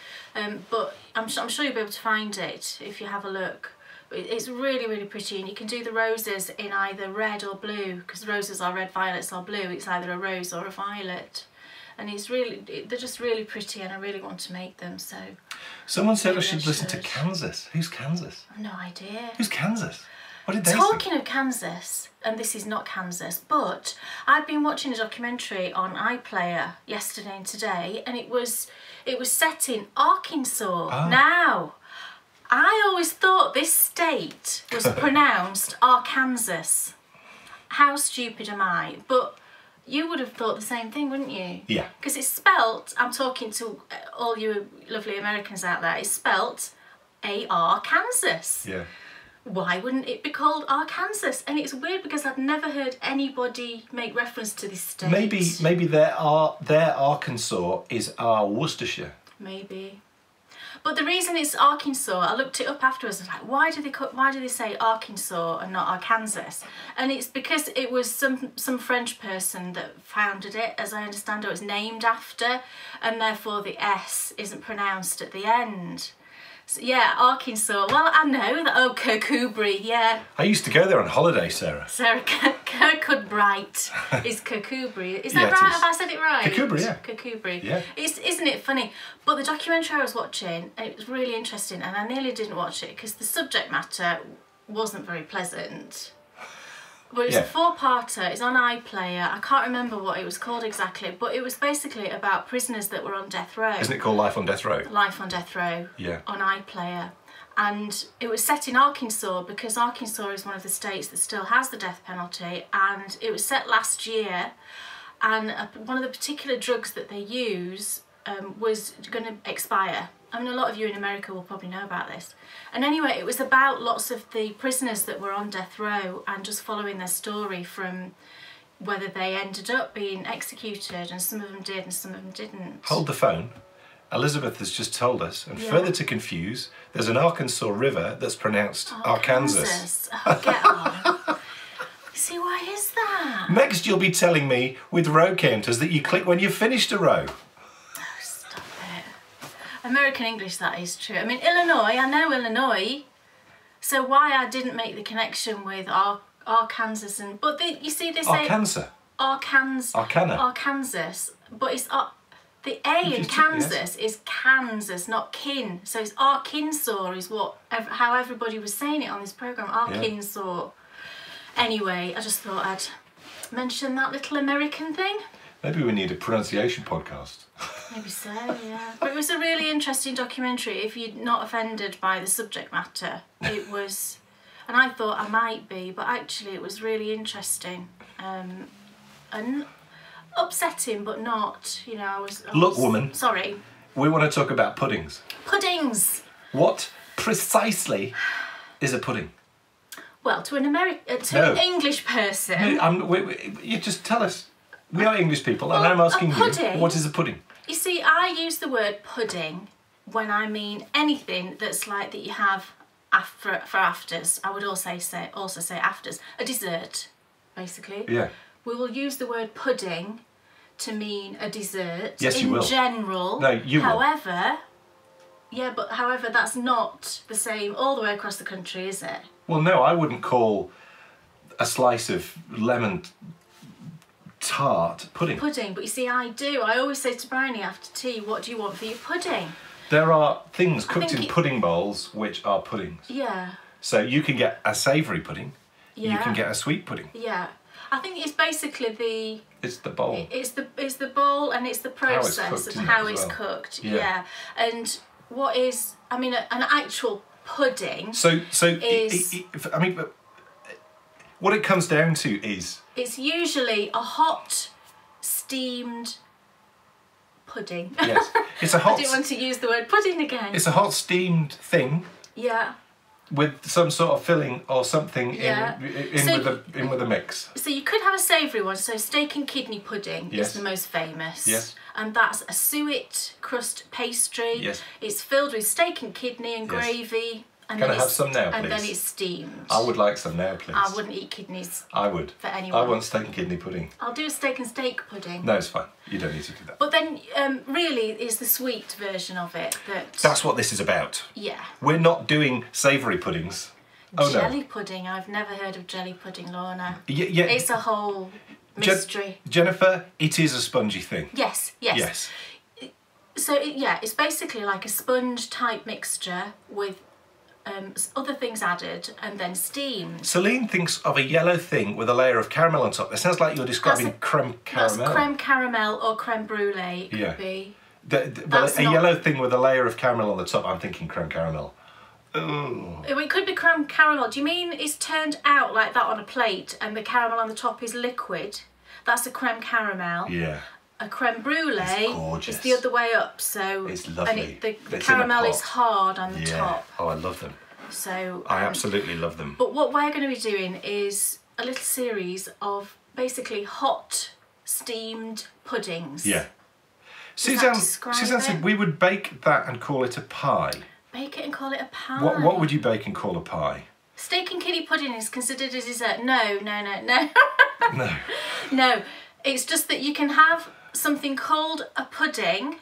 but I'm sure you'll be able to find it if you have a look. It's really, really pretty, and you can do the roses in either red or blue, because roses are red, violets are blue. It's either a rose or a violet. And they're just really pretty, and I really want to make them, so... Someone said I should listen to Kansas. Who's Kansas? I've no idea. Who's Kansas? What did they Talking of Kansas, and this is not Kansas, but I've been watching a documentary on iPlayer yesterday and today, and it was set in Arkansas. Now, I always thought this state was pronounced Arkansas. How stupid am I? But you would have thought the same thing, wouldn't you? Yeah. Because it's spelt, I'm talking to all you lovely Americans out there, it's spelt A-R-Kansas. Yeah. Why wouldn't it be called Arkansas? And it's weird because I've never heard anybody make reference to this state. Maybe their Arkansas is our Worcestershire. Maybe. But the reason it's Arkansas, I looked it up afterwards. I was like, why do they say Arkansas and not Arkansas? And it's because it was some French person that founded it, as I understand it was named after, and therefore the S isn't pronounced at the end. So, yeah, Arkansas. Well, I know that. Oh, Kirkcudbright, yeah. I used to go there on holiday, Sarah. Sarah, Kirkcudbright is Kirkcudbright. Is that Yeah, it right? is. Have I said it right? Kirkcudbright, yeah. Kirkcudbright. Yeah. Isn't it funny? But the documentary I was watching, it was really interesting, and I nearly didn't watch it because the subject matter wasn't very pleasant. But it's a 4-parter, it's on iPlayer. I can't remember what it was called exactly, but it was basically about prisoners that were on death row. Isn't it called Life on Death Row? Life on Death Row. Yeah. On iPlayer. And it was set in Arkansas because Arkansas is one of the states that still has the death penalty, and it was set last year, and one of the particular drugs that they use was going to expire. I mean, a lot of you in America will probably know about this. And anyway, it was about lots of the prisoners that were on death row and just following their story from whether they ended up being executed, and some of them did and some of them didn't. Hold the phone. Elizabeth has just told us, and further to confuse, there's an Arkansas river that's pronounced Arkansas. Oh, get on. See, why is that? Next you'll be telling me with row counters that you click when you've finished a row. American English, that is true. I mean, Illinois, I know Illinois, so why I didn't make the connection with Arkansas and... But you see, they say... Arkansas. Arkansas. But it's... the A in Kansas is Kansas, not kin. So it's Arkansas is how everybody was saying it on this programme. Arkansas. Yeah. Anyway, I just thought I'd mention that little American thing. Maybe we need a pronunciation podcast. Maybe so, yeah. But it was a really interesting documentary if you're not offended by the subject matter. It was, and I thought I might be, but actually it was really interesting. And upsetting, but not, you know, I was... Look, woman. Sorry. We want to talk about puddings. Puddings! What precisely is a pudding? Well, to an English person... You just tell us. We are English people, and I'm asking you, what is a pudding? You see, I use the word pudding when I mean anything that's like that you have for afters. I would also say afters. A dessert, basically. Yeah. We will use the word pudding to mean a dessert. Yes, you will. In general. No, you will. However, that's not the same all the way across the country, is it? Well, no, I wouldn't call a slice of lemon tart pudding. Pudding, but you see, I do. I always say to Bryony after tea, what do you want for your pudding? There are things cooked in pudding bowls which are puddings. Yeah. So you can get a savoury pudding. Yeah. You can get a sweet pudding. Yeah. I think it's basically It's the bowl. It's the bowl, and it's the process of how it's cooked. Yeah. And what is, I mean, an actual pudding. What it comes down to is... It's usually a hot, steamed pudding. Yes. It's a hot... I didn't want to use the word pudding again. It's a hot, steamed thing. Yeah. With some sort of filling or something in with a mix. So you could have a savoury one. So steak and kidney pudding is the most famous. Yes. And that's a suet crust pastry. Yes. It's filled with steak and kidney and gravy. And Can I have some now, please? And then it's steamed. I would like some now, please. I wouldn't eat kidneys. I would. For anyone. I want steak and kidney pudding. I'll do a steak and steak pudding. No, it's fine. You don't need to do that. But then, really, it's the sweet version of it that... That's what this is about. Yeah. We're not doing savoury puddings. Jelly pudding. I've never heard of jelly pudding, Lorna. Yeah. It's a whole mystery. Jennifer, it is a spongy thing. Yes. So, it's basically like a sponge-type mixture with other things added and then steamed. Celine thinks of a yellow thing with a layer of caramel on top. It sounds like you're describing creme caramel. That's creme caramel or creme brulee, it could be. A yellow thing with a layer of caramel on the top, I'm thinking creme caramel. Ooh. It could be creme caramel. Do you mean it's turned out like that on a plate and the caramel on the top is liquid? That's a creme caramel. Yeah. A creme brulee is the other way up, so it's lovely. And the caramel is hard on the top. Oh, I love them. So I absolutely love them. But what we're going to be doing is a little series of basically hot steamed puddings. Yeah. Suzanne said we would bake that and call it a pie. Bake it and call it a pie. What would you bake and call a pie? Steak and kidney pudding is considered a dessert. No. No. No. It's just that you can have something called a pudding,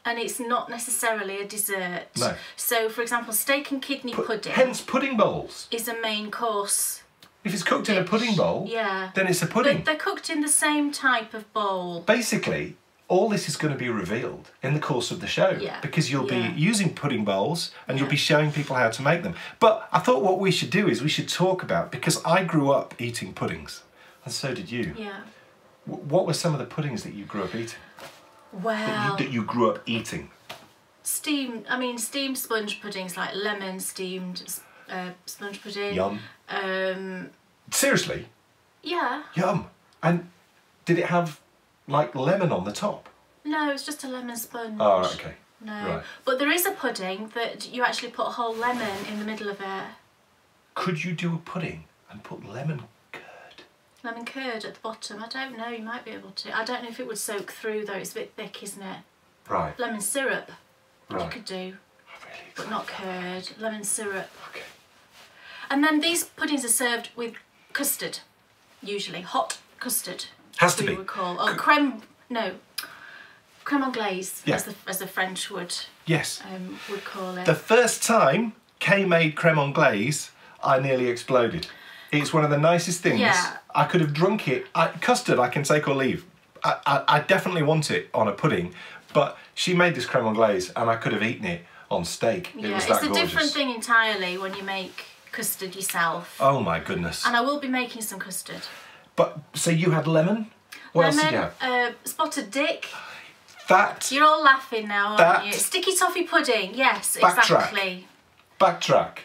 and it's not necessarily a dessert. No. So, for example, steak and kidney pudding. Hence pudding bowls. Is a main course. If it's cooked in a pudding bowl, yeah, then it's a pudding. But they're cooked in the same type of bowl. Basically, all this is going to be revealed in the course of the show, because you'll be using pudding bowls and you'll be showing people how to make them. But I thought what we should do is we should talk about, because I grew up eating puddings, and so did you. Yeah. What were some of the puddings that you grew up eating? Well, that you grew up eating? Steamed sponge puddings, like lemon steamed sponge pudding. Yum. Seriously? Yeah. Yum. And did it have like lemon on the top? No, it's just a lemon sponge. Oh, right, okay. No. Right. But there is a pudding that you actually put a whole lemon in the middle of it. Could you do a pudding and put lemon curd? Lemon curd at the bottom? I don't know, you might be able to. I don't know if it would soak through though, it's a bit thick, isn't it? Right. Lemon syrup, right. you could do. Really but not curd, lemon syrup. Okay. And then these puddings are served with custard, usually. Hot custard. Has to be. We would call. Oh, creme anglaise, yeah. as the French would call it. The first time Kay made creme anglaise, I nearly exploded. It's one of the nicest things. Yeah. I could have drunk it. Custard I can take or leave. I definitely want it on a pudding, but she made this creme anglaise and I could have eaten it on steak. Yeah, it was it's that a gorgeous. different thing entirely when you make custard yourself. Oh my goodness. And I will be making some custard. But, so you had lemon? What else did you have? Spotted dick. That. You're all laughing now, aren't you? Sticky toffee pudding, yes, exactly. Backtrack.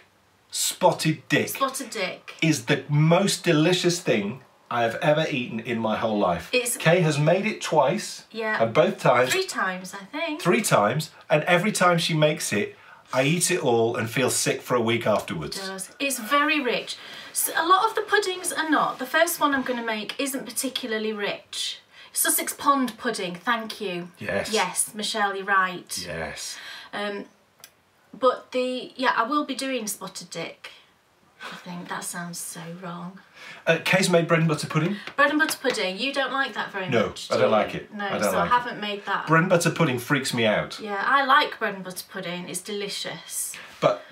Spotted dick. Spotted dick. Is the most delicious thing I have ever eaten in my whole life. Kay has made it twice. Yeah. And both times. 3 times, I think. 3 times. And every time she makes it, I eat it all and feel sick for a week afterwards. It does. It's very rich. So a lot of the puddings are not. The first one I'm going to make isn't particularly rich. Sussex Pond pudding, thank you. Yes. Yes, Michelle, you're right. Yes. But I will be doing spotted dick. I think that sounds so wrong. Kay's made bread and butter pudding. Bread and butter pudding, you don't like that very much, No, I don't like it. No, I don't so like I haven't made that. Bread and butter pudding freaks me out. Yeah, I like bread and butter pudding, it's delicious. But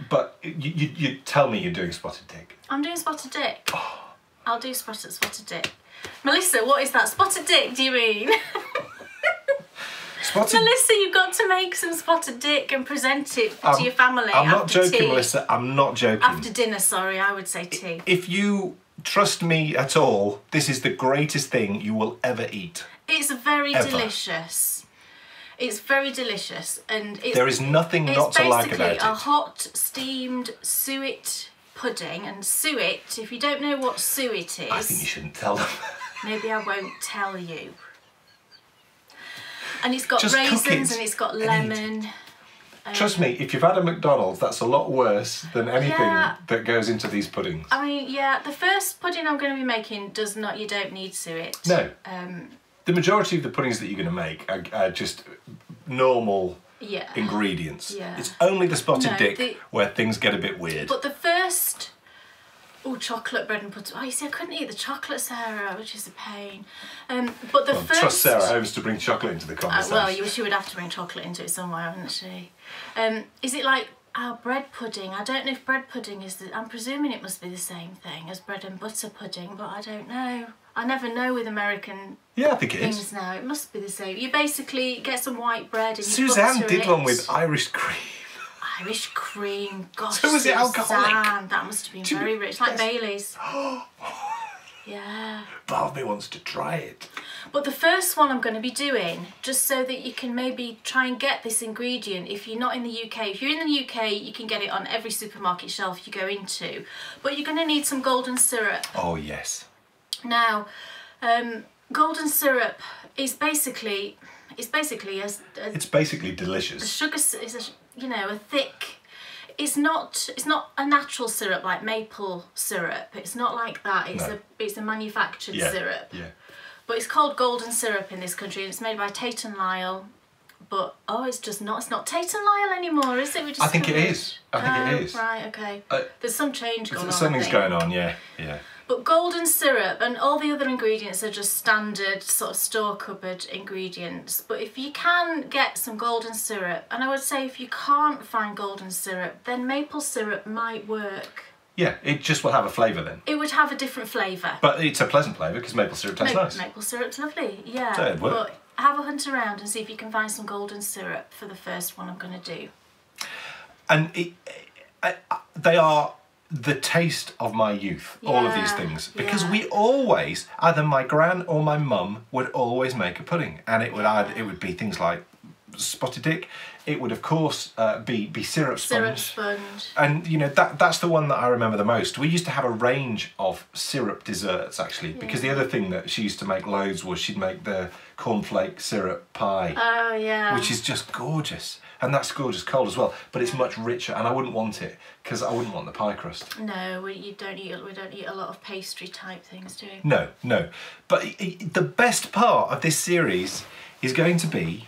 you tell me you're doing spotted dick. I'm doing spotted dick. Oh. I'll do spotted dick. Melissa, what is that? Spotted dick, do you mean? Melissa, you've got to make some spotted dick and present it to your family. I'm not joking, tea. Melissa. I'm not joking. After dinner, sorry, I would say tea. If you trust me at all, this is the greatest thing you will ever eat. It's very delicious. It's very delicious, and there is nothing not to like about it. It's basically a hot steamed suet pudding, and suet. If you don't know what suet is, I think you shouldn't tell them. Maybe I won't tell you. And it's got Just raisins and it's got lemon. Trust me, if you've had a McDonald's, that's a lot worse than anything that goes into these puddings. I mean, yeah, the first pudding I'm going to be making you don't need suet. No. The majority of the puddings that you're going to make are just normal ingredients. Yeah. It's only the spotted dick where things get a bit weird. But the first... Oh, chocolate bread and butter. Oh, you see, I couldn't eat the chocolate, Sarah, which is a pain. But the first... Trust Sarah Holmes to bring chocolate into the conversation. Well, she would have to bring chocolate into it somewhere, wouldn't she? Is it like our bread pudding? I don't know if bread pudding is I'm presuming it must be the same thing as bread and butter pudding, but I don't know. I never know with American I think it things is. Now. It must be the same. You basically get some white bread and Suzanne did one with Irish cream. Irish cream, gosh. So was it alcoholic? That must have been very rich, like Bailey's. Yeah. Part of me wants to try it. But the first one I'm going to be doing, just so that you can maybe try and get this ingredient if you're not in the UK. If you're in the UK, you can get it on every supermarket shelf you go into. But you're going to need some golden syrup. Oh, yes. Now, golden syrup is basically delicious. A sugar is a thick. It's not a natural syrup like maple syrup. It's not like that. It's a manufactured syrup. Yeah. But it's called golden syrup in this country. It's made by Tate and Lyle. But it's not Tate and Lyle anymore, is it? I think it is. I think it is. Right, okay. There's some change going on. Something's going on, yeah. But golden syrup and all the other ingredients are just standard sort of store cupboard ingredients. But if you can get some golden syrup, and I would say if you can't find golden syrup, then maple syrup might work. Yeah, it just will have a flavour then. It would have a different flavour. But it's a pleasant flavour because maple syrup tastes nice. Maple syrup's lovely, yeah. So it'd work. But have a hunt around and see if you can find some golden syrup for the first one I'm going to do. And they are the taste of my youth, all of these things, because we always, either my gran or my mum would always make a pudding, and it would be things like spotted dick. It would of course be syrup sponge. And you know, that's the one that I remember the most. We used to have a range of syrup desserts actually, because the other thing that she used to make loads was she'd make the cornflake syrup pie. Oh yeah. Which is just gorgeous. And that's gorgeous cold as well, but it's much richer, and I wouldn't want it because I wouldn't want the pie crust. No, we don't eat a lot of pastry type things, do we? No, no. But the best part of this series is going to be,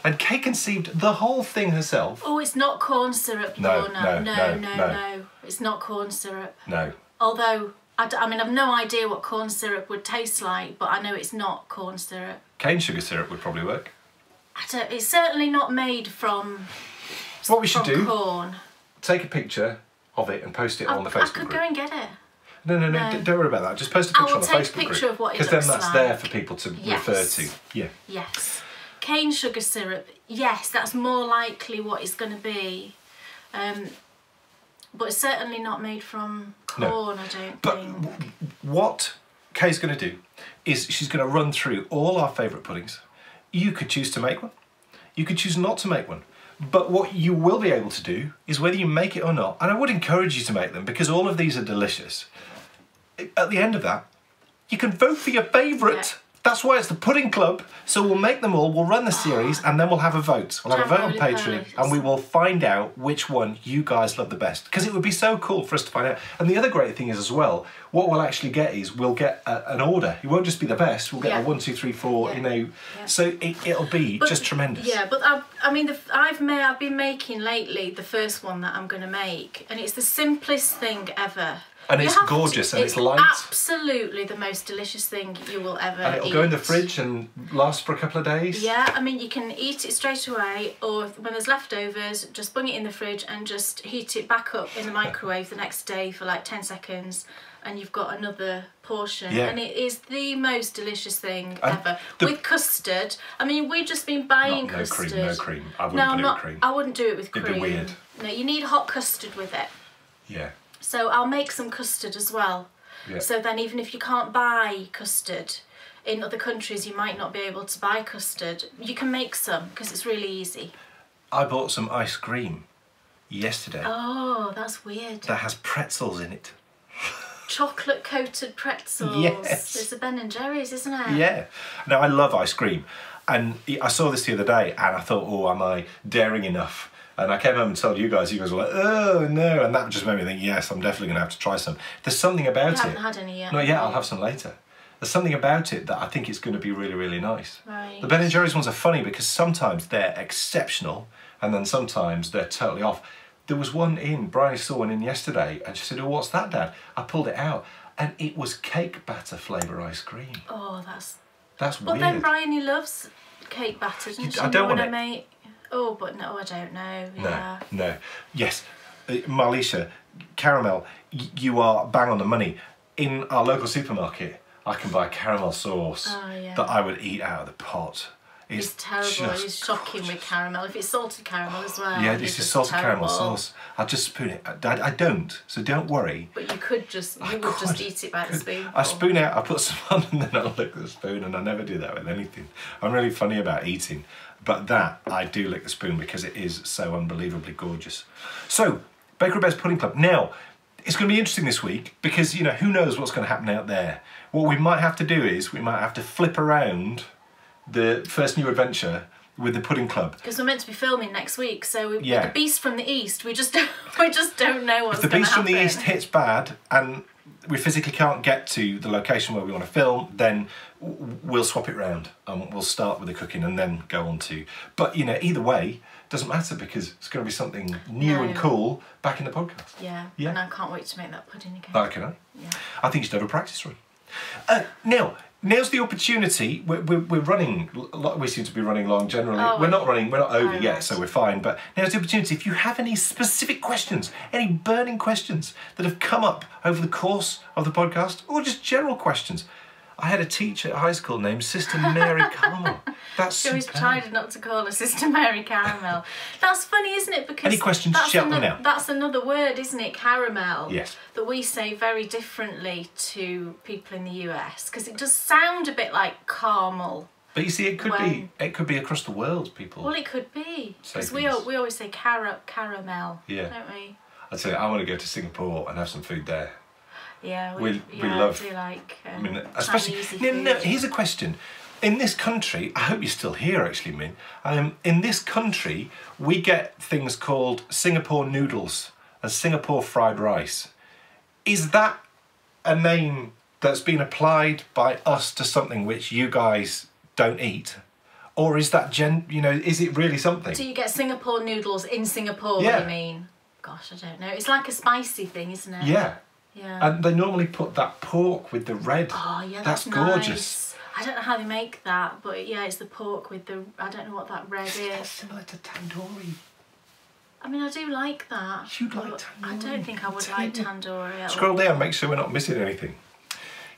and Kate conceived the whole thing herself. Oh, it's not corn syrup, Lorna. No. It's not corn syrup. No. Although, I mean, I've no idea what corn syrup would taste like, but I know it's not corn syrup. Cane sugar syrup would probably work. It's certainly not made from What we should do, corn. Take a picture of it and post it on the Facebook group. I could go and get it. No, don't worry about that. Just post a picture on the Facebook group. I will take a picture of what it looks like. Because then that's there for people to refer to. Yeah. Yes. Cane sugar syrup, yes, that's more likely what it's going to be. But it's certainly not made from corn, I don't think. But what Kay's going to do is she's going to run through all our favourite puddings. You could choose to make one. You could choose not to make one. But what you will be able to do is whether you make it or not, and I would encourage you to make them because all of these are delicious. At the end of that, you can vote for your favourite. Yeah. That's why it's the Pudding Club. So we'll make them all, we'll run the series, and then we'll have a vote. We'll have a vote on Patreon, and we will find out which one you guys love the best. Because it would be so cool for us to find out. And the other great thing is as well, what we'll actually get is we'll get an order. It won't just be the best. We'll get a 1, 2, 3, 4. You know. Yeah. So it'll be just tremendous. Yeah, but I mean, I've been making lately the first one that I'm going to make, and it's the simplest thing ever. And it's gorgeous and it's light. Absolutely the most delicious thing you will ever eat. And it'll go in the fridge and last for a couple of days. Yeah, I mean, you can eat it straight away, or when there's leftovers, just bung it in the fridge and just heat it back up in the microwave the next day for like 10 seconds. And you've got another portion. Yeah. And it is the most delicious thing ever. With custard. I mean, we've just been buying custard. No cream. I wouldn't do it with cream. I wouldn't do it with cream. It'd be weird. No, you need hot custard with it. Yeah. So I'll make some custard as well. Yeah. So then even if you can't buy custard, in other countries you might not be able to buy custard, you can make some because it's really easy. I bought some ice cream yesterday. Oh, that's weird. That has pretzels in it. Chocolate coated pretzels. Yes. It's the Ben & Jerry's, isn't it? Yeah. Now I love ice cream. And I saw this the other day and I thought, oh, am I daring enough? And I came home and told you guys were like, oh no, and that just made me think, yes, I'm definitely going to have to try some. There's something about it. I haven't had any yet. Not yet, I'll have some later. There's something about it that I think is going to be really, really nice. Right. The Ben & Jerry's ones are funny because sometimes they're exceptional and then sometimes they're totally off. There was one in, Bryony saw one in yesterday and she said, oh, what's that, Dad? I pulled it out and it was cake batter flavour ice cream. Oh, that's weird. But then Bryony loves cake batter, doesn't she? I don't want it. Oh, but no, I don't know. Yeah. No. Yes, Marlisha, caramel, you are bang on the money. In our local supermarket, I can buy caramel sauce that I would eat out of the pot. It's terrible. It's shocking with caramel. If it's salted caramel as well. Yeah, this is salted caramel sauce. I'll just spoon it. I don't, so don't worry. But you could just, you would just eat it by the spoon. I spoon out, I put some on and then I lick the spoon, and I never do that with anything. I'm really funny about eating. But that, I do lick the spoon because it is so unbelievably gorgeous. So, Bakery Bear's Pudding Club. Now, it's going to be interesting this week because, you know, who knows what's going to happen out there. What we might have to do is, we might have to flip around the first new adventure with the Pudding Club. Because we're meant to be filming next week, so with Yeah. the Beast from the East, we just don't know what's If the going to Beast from happen. the East hits bad and we physically can't get to the location where we want to film, then we'll swap it round and we'll start with the cooking and then go on to... But, you know, either way, doesn't matter because it's going to be something new and cool back in the podcast. Yeah, Yeah. and I can't wait to make that pudding again. Oh, can I? Yeah. I think you should have a practice run. Now's the opportunity. We're running. We seem to be running long generally. Oh, we're not running. We're not over right. yet, so we're fine. But now's the opportunity. If you have any specific questions, any burning questions that have come up over the course of the podcast, or just general questions. I had a teacher at high school named Sister Mary Caramel. That's She always superb. tried not to call her Sister Mary Caramel. That's funny, isn't it? Because Any questions, shout them out. That's another word, isn't it? Caramel. Yes. That we say very differently to people in the US because it does sound a bit like caramel. But you see, it could be across the world. People. Well, it could be because we things. always say caramel. Yeah. Don't we? I'd say I want to go to Singapore and have some food there. Yeah, we love. I do like I mean, especially. Chinese No, food. here's a question. In this country, I hope you're still here actually, Min. In this country, we get things called Singapore noodles and Singapore fried rice. Is that a name that's been applied by us to something which you guys don't eat? Or is that, is it really something? Do you get Singapore noodles in Singapore, Yeah. you mean? Gosh, I don't know. It's like a spicy thing, isn't it? Yeah. Yeah. And they normally put that pork with the red. Oh, yeah, that's that's gorgeous. nice. I don't know how they make that, but yeah, it's the pork with the... I don't know what that red That's is. similar to tandoori. I mean, I do like that. You'd like but tandoori. I don't think I would like tandoori. at Scroll all. down, make sure we're not missing anything.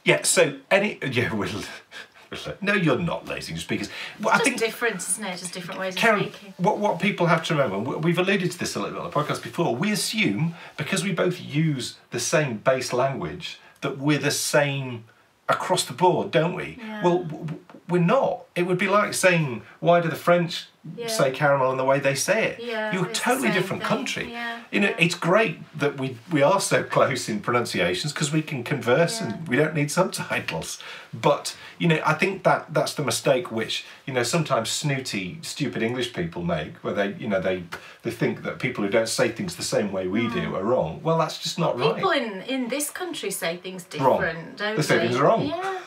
Yeah, so no, you're not lazy speakers. Well, It's just different, isn't it? Just different ways Karen, of speaking. what people have to remember, we've alluded to this a little bit on the podcast before, we assume, because we both use the same base language, that we're the same across the board, don't we? Yeah. Well, we're not. It would be like saying, why do the French say caramel in the way they say it? Yeah, You're a it's the totally same different thing. country. Yeah, You know, yeah. it's great that we are so close in pronunciations because we can converse and we don't need subtitles. But, you know, I think that's the mistake which, you know, sometimes snooty, stupid English people make, where they think that people who don't say things the same way we do are wrong. Well, that's just not right. People in this country say things different, don't They say things wrong. Yeah.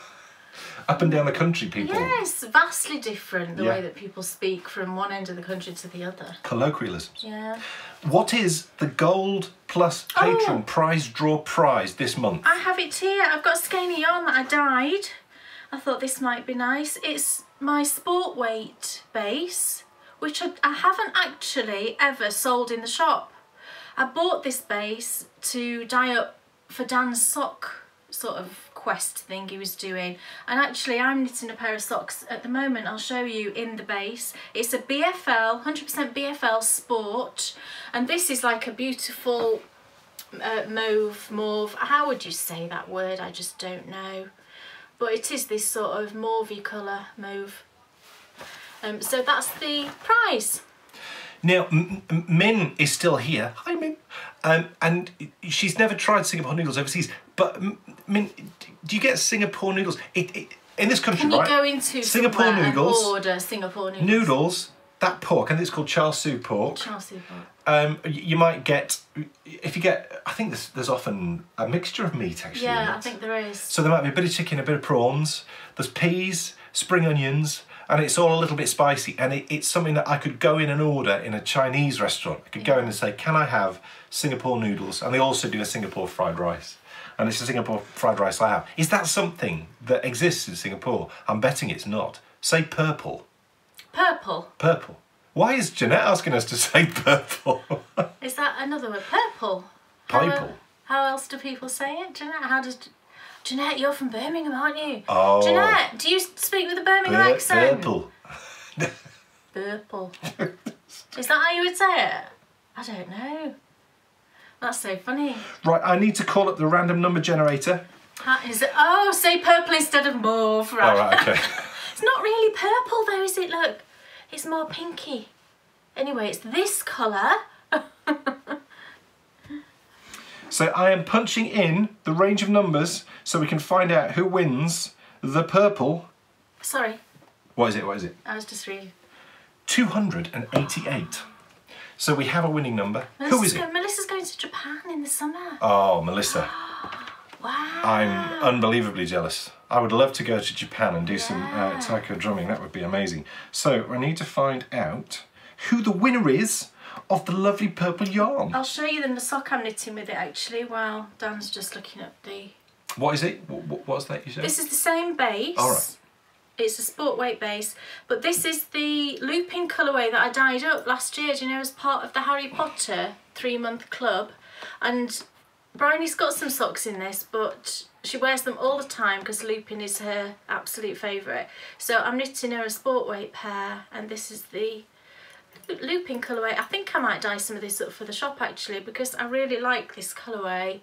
Up and down the country, people. Yes, vastly different the Yeah. way that people speak from one end of the country to the other. Colloquialisms. Yeah. What is the Gold Plus Patron prize draw prize this month? I have it here. I've got a skein of yarn that I dyed. I thought this might be nice. It's my sport weight base, which I haven't actually ever sold in the shop. I bought this base to dye up for Dan's sock sort of quest thing he was doing, and actually I'm knitting a pair of socks at the moment. I'll show you in the base. It's a BFL, 100% BFL sport, and this is like a beautiful mauve, how would you say that word? I just don't know, but it is this sort of mauvey colour, mauve. So that's the prize. Now, Min is still here. Hi, Min. And she's never tried Singapore noodles overseas. But, Min, do you get Singapore noodles? In this country, Can you right? go into Singapore somewhere noodles, and order Singapore noodles? Noodles, that pork, and it's called char siu pork. Char siu pork. You might get, if you get, I think there's often a mixture of meat, actually. in Yeah, it. I think there is. So there might be a bit of chicken, a bit of prawns, there's peas, spring onions, and it's all a little bit spicy. And it's something that I could go in and order in a Chinese restaurant. I could go in and say, can I have Singapore noodles? And they also do a Singapore fried rice. And it's a Singapore fried rice I have. Is that something that exists in Singapore? I'm betting it's not. Say purple. Purple. Purple. Why is Jeanette asking us to say purple? Is that another word? Purple. Purple. How else do people say it? Jeanette, Jeanette, you're from Birmingham, aren't you? Oh. Jeanette, do you speak with a Birmingham accent? Purple. Purple. Is that how you would say it? I don't know. That's so funny. Right, I need to call up the random number generator. Oh, say purple instead of mauve. Right. All right, okay. It's not really purple though, is it? Look, it's more pinky. Anyway, it's this colour. So I am punching in the range of numbers so we can find out who wins the purple. Sorry, What is it? What is it? I was just reading. 288. So we have a winning number. Who is it? Melissa's going to Japan in the summer. Oh, Melissa. Wow. I'm unbelievably jealous. I would love to go to Japan and do some taiko drumming. That would be amazing. So I need to find out who the winner is of the lovely purple yarn. I'll show you the sock I'm knitting with it actually while Dan's just looking at the... What is it? What's that you said? This is the same base. All right. It's a sport weight base, but this is the looping colourway that I dyed up last year, do you know, as part of the Harry Potter 3-month club. And Bryony's got some socks in this, but she wears them all the time because looping is her absolute favourite. So I'm knitting her a sport weight pair, and this is the looping colourway. I think I might dye some of this up for the shop actually, because I really like this colourway.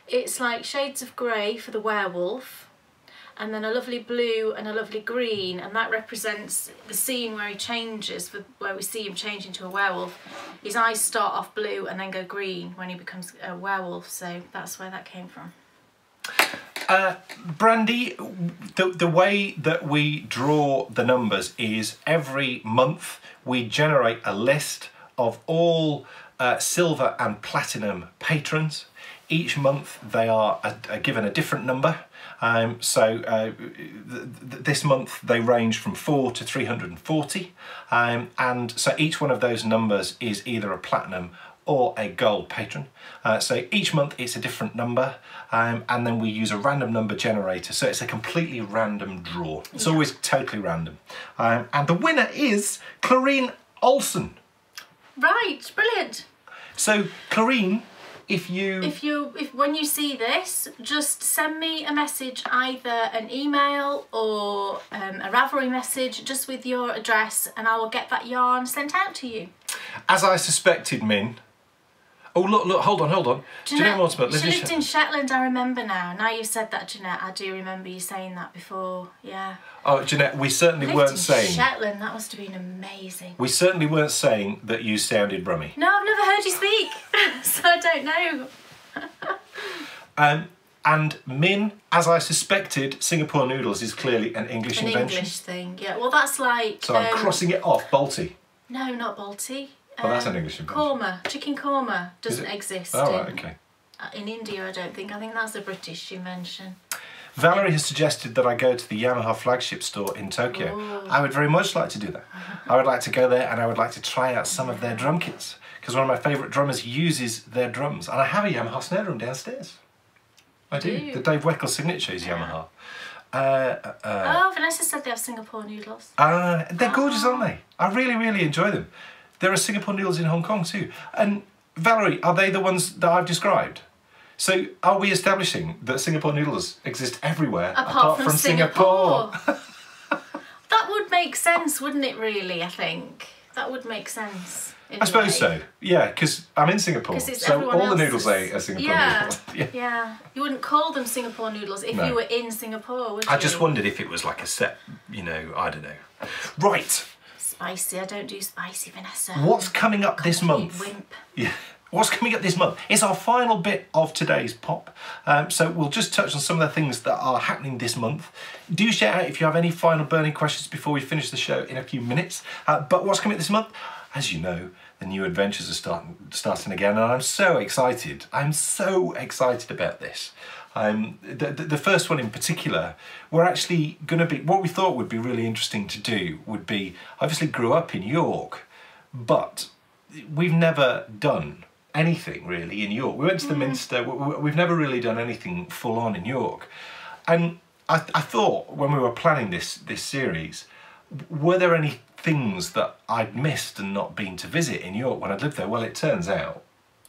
It's like shades of grey for the werewolf, and then a lovely blue and a lovely green, and that represents the scene where he changes, where we see him change into a werewolf. His eyes start off blue and then go green when he becomes a werewolf, so that's where that came from. Brandy, the way that we draw the numbers is every month we generate a list of all silver and platinum patrons. Each month they are given a different number. This month they range from 4 to 340, and so each one of those numbers is either a platinum or a gold patron. So each month it's a different number, and then we use a random number generator, so it's a completely random draw. It's always totally random. And the winner is Clarine Olsen. Right, brilliant. So Clarine, if when you see this, just send me a message, either an email or a Ravelry message, just with your address, and I will get that yarn sent out to you. As I suspected, Min. Oh, look, hold on. Jeanette Mortimer, she lived in Shetland, I remember now. Now you've said that, Jeanette, I do remember you saying that before, yeah. Oh, Jeanette, we certainly weren't saying... Shetland, that must have been amazing. We certainly weren't saying that you sounded rummy. No, I've never heard you speak, so I don't know. And Min, as I suspected, Singapore noodles is clearly an English invention. An English thing, yeah. Well, that's like... So I'm crossing it off, Balti. No, not Balti. Well, that's an English invention. Korma, chicken korma doesn't exist. Oh, right, okay. In India, I don't think. I think that's a British invention. Valerie has suggested that I go to the Yamaha flagship store in Tokyo. Ooh. I would very much like to do that. I would like to go there and I would like to try out some of their drum kits, because one of my favourite drummers uses their drums, and I have a Yamaha snare drum downstairs. I do. The Dave Weckl signature is Yamaha. Oh, Vanessa said they have Singapore noodles. They're gorgeous, aren't they? I really, really enjoy them. There are Singapore noodles in Hong Kong too. And Valerie, are they the ones that I've described? So are we establishing that Singapore noodles exist everywhere apart from Singapore? That would make sense, wouldn't it, really, I think? That would make sense. I suppose so, yeah, because I'm in Singapore, so all the noodles are Singapore noodles. Yeah. You wouldn't call them Singapore noodles if you were in Singapore, would you? I just wondered if it was like a set, you know, I don't know. Right. Spicy, I don't do spicy, Vanessa. What's coming up this month? Wimp. Yeah. What's coming up this month? It's our final bit of today's pop. So we'll just touch on some of the things that are happening this month. Do shout out if you have any final burning questions before we finish the show in a few minutes. But what's coming up this month? As you know, the new adventures are starting again, and I'm so excited. I'm so excited about this. The first one in particular, we're actually going to be, what we thought would be really interesting to do would be, obviously grew up in York, but we've never done anything really in York. We went to the Minster, we've never really done anything full on in York. And I thought when we were planning this series, were there any things that I'd missed and not been to visit in York when I'd lived there? Well, it turns out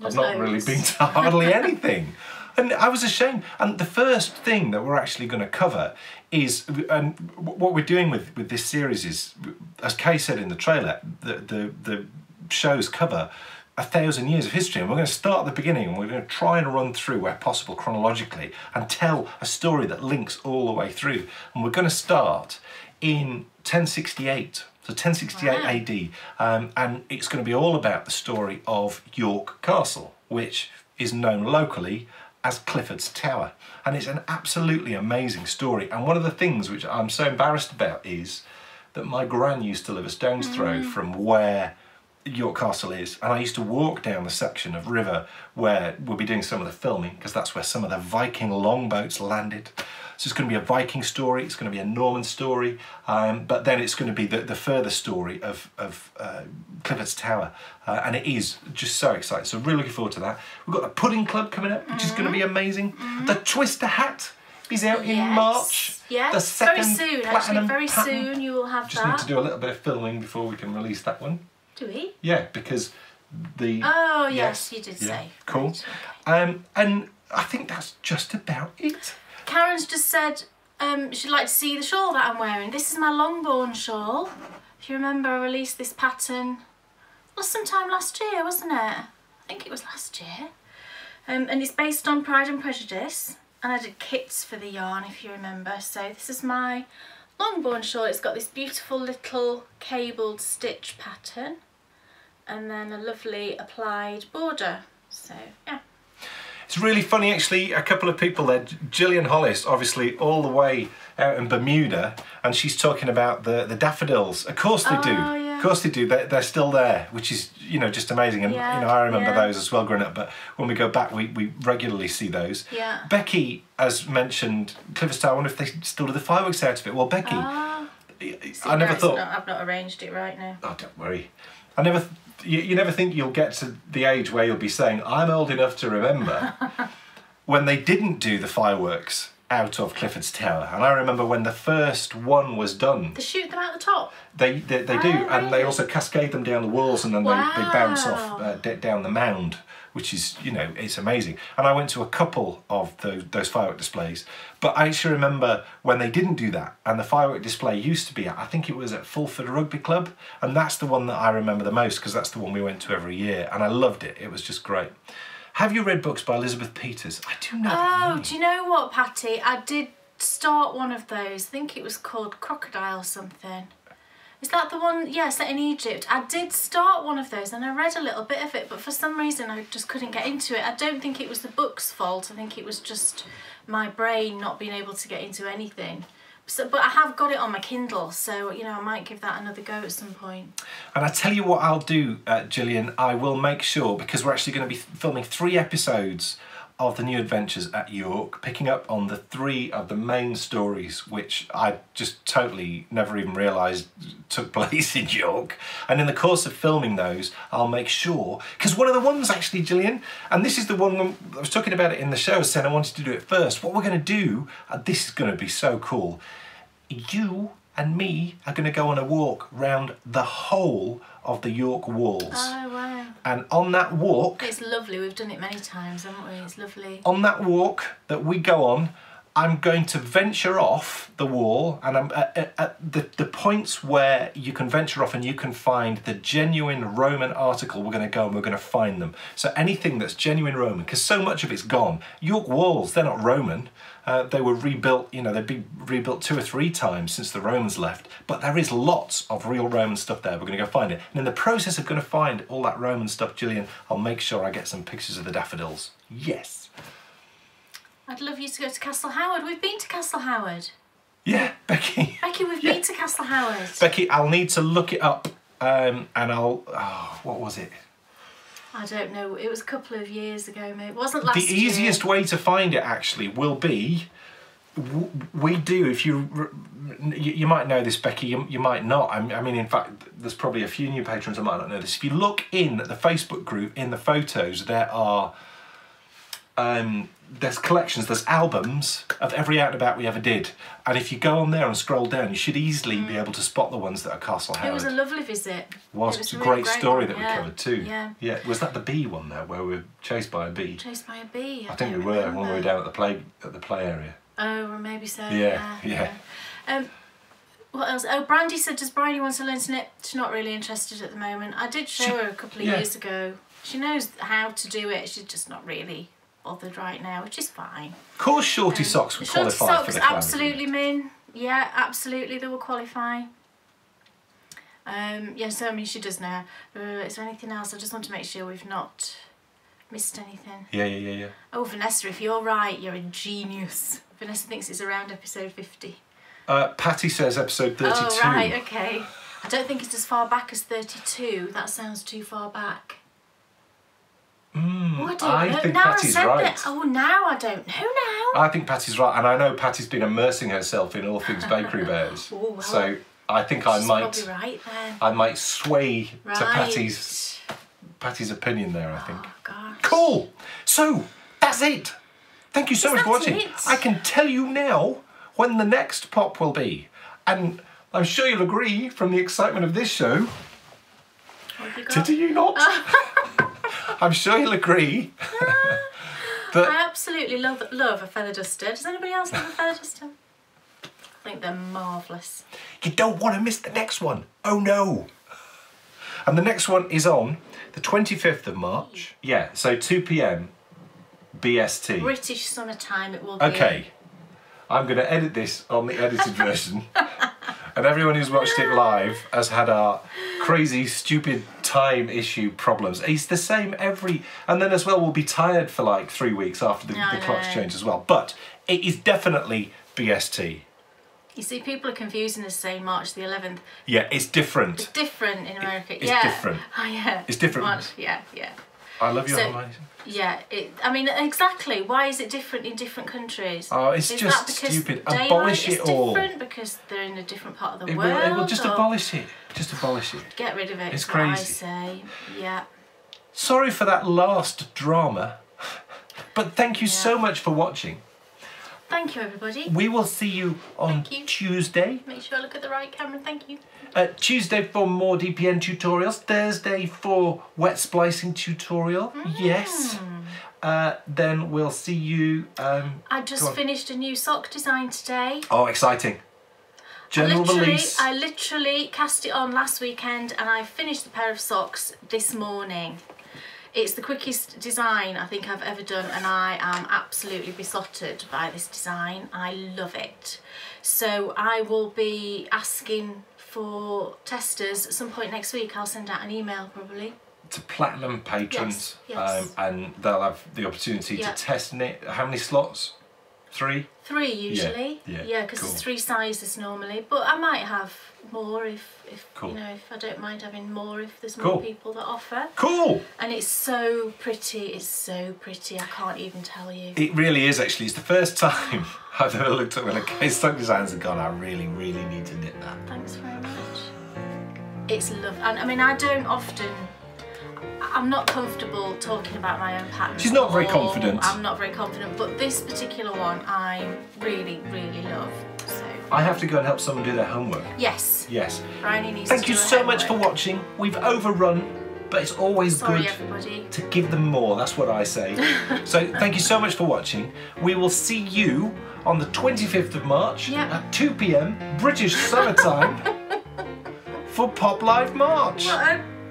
I've not really been to hardly anything. And I was ashamed. And the first thing that we're actually going to cover is, and what we're doing with this series is, as Kay said in the trailer, the shows cover 1,000 years of history, and we're going to start at the beginning and we're going to try and run through where possible chronologically and tell a story that links all the way through. And we're going to start in 1068. So 1068 AD, and it's going to be all about the story of York Castle, which is known locally as Clifford's Tower. And it's an absolutely amazing story. And one of the things which I'm so embarrassed about is that my gran used to live a stone's throw from where York Castle is, and I used to walk down the section of river where we'll be doing some of the filming, because that's where some of the Viking longboats landed. So it's going to be a Viking story, it's going to be a Norman story, but then it's going to be the further story of Clifford's Tower, and it is just so exciting. So really looking forward to that. We've got the Pudding Club coming up, which is going to be amazing. The Twister Hat is out in March. Yes, the second very soon. Actually, very soon you will have just that. need to do a little bit of filming before we can release that one. Do we? Yeah, because the... Oh, yes, you did say. Cool. Right, okay. And I think that's just about it. Karen's just said she'd like to see the shawl that I'm wearing. This is my Longbourn shawl. If you remember, I released this pattern sometime last year, wasn't it? I think it was last year. And it's based on Pride and Prejudice. And I did kits for the yarn, if you remember. So this is my Longbourn shawl. It's got this beautiful little cabled stitch pattern and then a lovely applied border. So yeah. It's really funny actually, a couple of people there, Gillian Hollis, obviously all the way out in Bermuda, and she's talking about the daffodils. Of course they do. Yeah. Of course they do. They're still there, which is, you know, just amazing. And Yeah, you know, I remember those as well growing up, but when we go back we regularly see those. Yeah. Becky has mentioned Clifford's Tower. I wonder if they still do the fireworks out of it. Well, Becky, I never thought... I've not arranged it right now. Oh, don't worry. You never think you'll get to the age where you'll be saying, I'm old enough to remember when they didn't do the fireworks out of Clifford's Tower. And I remember when the first one was done. They shoot them out the top? They do, and they also cascade them down the walls, and then they bounce off down the mound, which is, you know, it's amazing. And I went to a couple of those firework displays, but I actually remember when they didn't do that, and the firework display used to be at, I think it was at Fulford Rugby Club, and that's the one that I remember the most, because that's the one we went to every year, and I loved it. It was just great. Have you read books by Elizabeth Peters? I do know that name. Do you know what, Patty? I did start one of those. I think it was called Crocodile something. Is that the one? Yeah, set in Egypt. I did start one of those and I read a little bit of it, but for some reason I just couldn't get into it. I don't think it was the book's fault. I think it was just my brain not being able to get into anything. So, but I have got it on my Kindle, so, you know, I might give that another go at some point. And I tell you what I'll do, Gillian, I will make sure, because we're actually going to be filming 3 episodes of the New Adventures at York, picking up on the 3 of the main stories, which I just totally never even realised took place in York. And in the course of filming those, I'll make sure, because one of the ones actually, Gillian, and this is the one when I was talking about it in the show, saying I wanted to do it first. What we're going to do, and this is going to be so cool, you and me are going to go on a walk round the whole of the York walls. Oh, wow. And on that walk... It's lovely. We've done it many times, haven't we? It's lovely. On that walk that we go on, I'm going to venture off the wall, and I'm at the points where you can venture off and you can find the genuine Roman article, we're going to go and we're going to find them. So anything that's genuine Roman, because so much of it's gone. York walls, they're not Roman. They were rebuilt, you know, they've been rebuilt 2 or 3 times since the Romans left, but there is lots of real Roman stuff there. We're going to go find it. And in the process of going to find all that Roman stuff, Gillian, I'll make sure I get some pictures of the daffodils. Yes. I'd love you to go to Castle Howard. We've been to Castle Howard. Yeah, Becky. Becky, we've been to Castle Howard. Becky, I'll need to look it up, and I'll... Oh, what was it? I don't know. It was a couple of years ago, mate. It wasn't last year. The easiest way to find it, actually, will be... We do, if you might know this, Becky, you might not. I mean, in fact, there's probably a few new patrons that might not know this. If you look in the Facebook group, in the photos, there are... there's collections, there's albums of every out and about we ever did, and if you go on there and scroll down, you should easily be able to spot the ones that are Castle Howard. It was a lovely visit. It was a really great story that we yeah. covered too. Yeah. Was that the bee one there, where we were chased by a bee? Chased by a bee. I think we were when we were down at the play area. Oh, well, maybe so. Yeah. What else? Oh, Brandy said, does Bryony want to learn to knit? She's not really interested at the moment. I did show her a couple of years ago. She knows how to do it. She's just not really bothered right now, which is fine. Of course, shorty socks would qualify for the clan. Absolutely, Min. Yeah, absolutely, they will qualify. Yeah, so I mean, she does now. Is there anything else? I just want to make sure we've not missed anything. Yeah. Oh, Vanessa, if you're right, you're a genius. Vanessa thinks it's around episode 50. Patty says episode 32. Oh, right, okay. I don't think it's as far back as 32. That sounds too far back. Oh, I don't know. think now Patty's I said right. that. Oh, now I don't know now. I think Patty's right, and I know Patty's been immersing herself in all things bakery bears. Oh, well, so I think she's probably right then. I might sway Right. to Patty's opinion there, I think. Oh, gosh. Cool. So that's it. Thank you so much for watching. It? I can tell you now when the next pop will be, and I'm sure you'll agree from the excitement of this show. What have you got? Do you not? I'm sure you'll agree. that I absolutely love a feather duster. Does anybody else love a feather duster? I think they're marvellous. you don't want to miss the next one. Oh no. And the next one is on the 25th of March. Yeah, so 2 p.m. BST. British summertime it will be. Okay. I'm going to edit this on the edited version. And everyone who's watched it live has had our crazy, stupid time issue problems. It's the same and then as well we'll be tired for like 3 weeks after the clocks change as well. But it is definitely BST. You see, people are confusing us saying March the 11th. Yeah, it's different. It's different in America. It's different. Oh, yeah. It's different. March, yeah. I love your So, online. Yeah, I mean, exactly. Why is it different in different countries? Oh, it's is just that because stupid. daylight Abolish is it all. Different because they're in a different part of the It world. will just or abolish it. Just abolish it. Get rid of it. It's is what I crazy. say. Yeah. Sorry for that last drama, but thank you so much for watching. Thank you, everybody. We will see you on Tuesday. Make sure I look at the right camera. Thank you. Tuesday for more DPN tutorials. Thursday for wet splicing tutorial. Yes. Then we'll see you. I just finished a new sock design today. Oh, exciting! General release. I literally cast it on last weekend, and I finished the pair of socks this morning. It's the quickest design I think I've ever done, and I am absolutely besotted by this design. I love it. So I will be asking for testers at some point next week. I'll send out an email probably. To platinum patrons, Yes. and they'll have the opportunity to test it. How many slots? 3? 3 usually. Yeah, because cool. there's 3 sizes normally. But I might have more if cool. you know, if I don't mind having more if there's Cool. more people that offer. Cool. And it's so pretty. It's so pretty. I can't even tell you. It really is actually. It's the first time I've ever looked at one of Kay's sock designs and gone, I really, really need to knit that. Thanks very much. It's lovely. And I mean, I'm not comfortable talking about my own patterns. She's not very confident. I'm not very confident, but this particular one I really, really love. So I have to go and help someone do their homework. yes. Yes. Bryony needs Thank to you do her so much for homework. watching. We've overrun, but it's always Sorry, good everybody. to give them more. That's what I say. So thank you so much for watching. We will see you on the 25th of March at 2 p.m. British summertime for Pop Live March.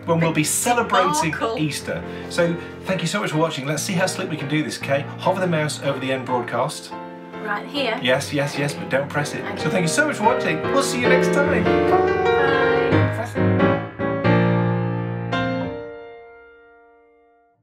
When we'll be celebrating Easter. So thank you so much for watching. Let's see how slick we can do this, okay? Hover the mouse over the end broadcast. Right here. Yes, but don't press it. So thank you so much for watching. We'll see you next time. Bye.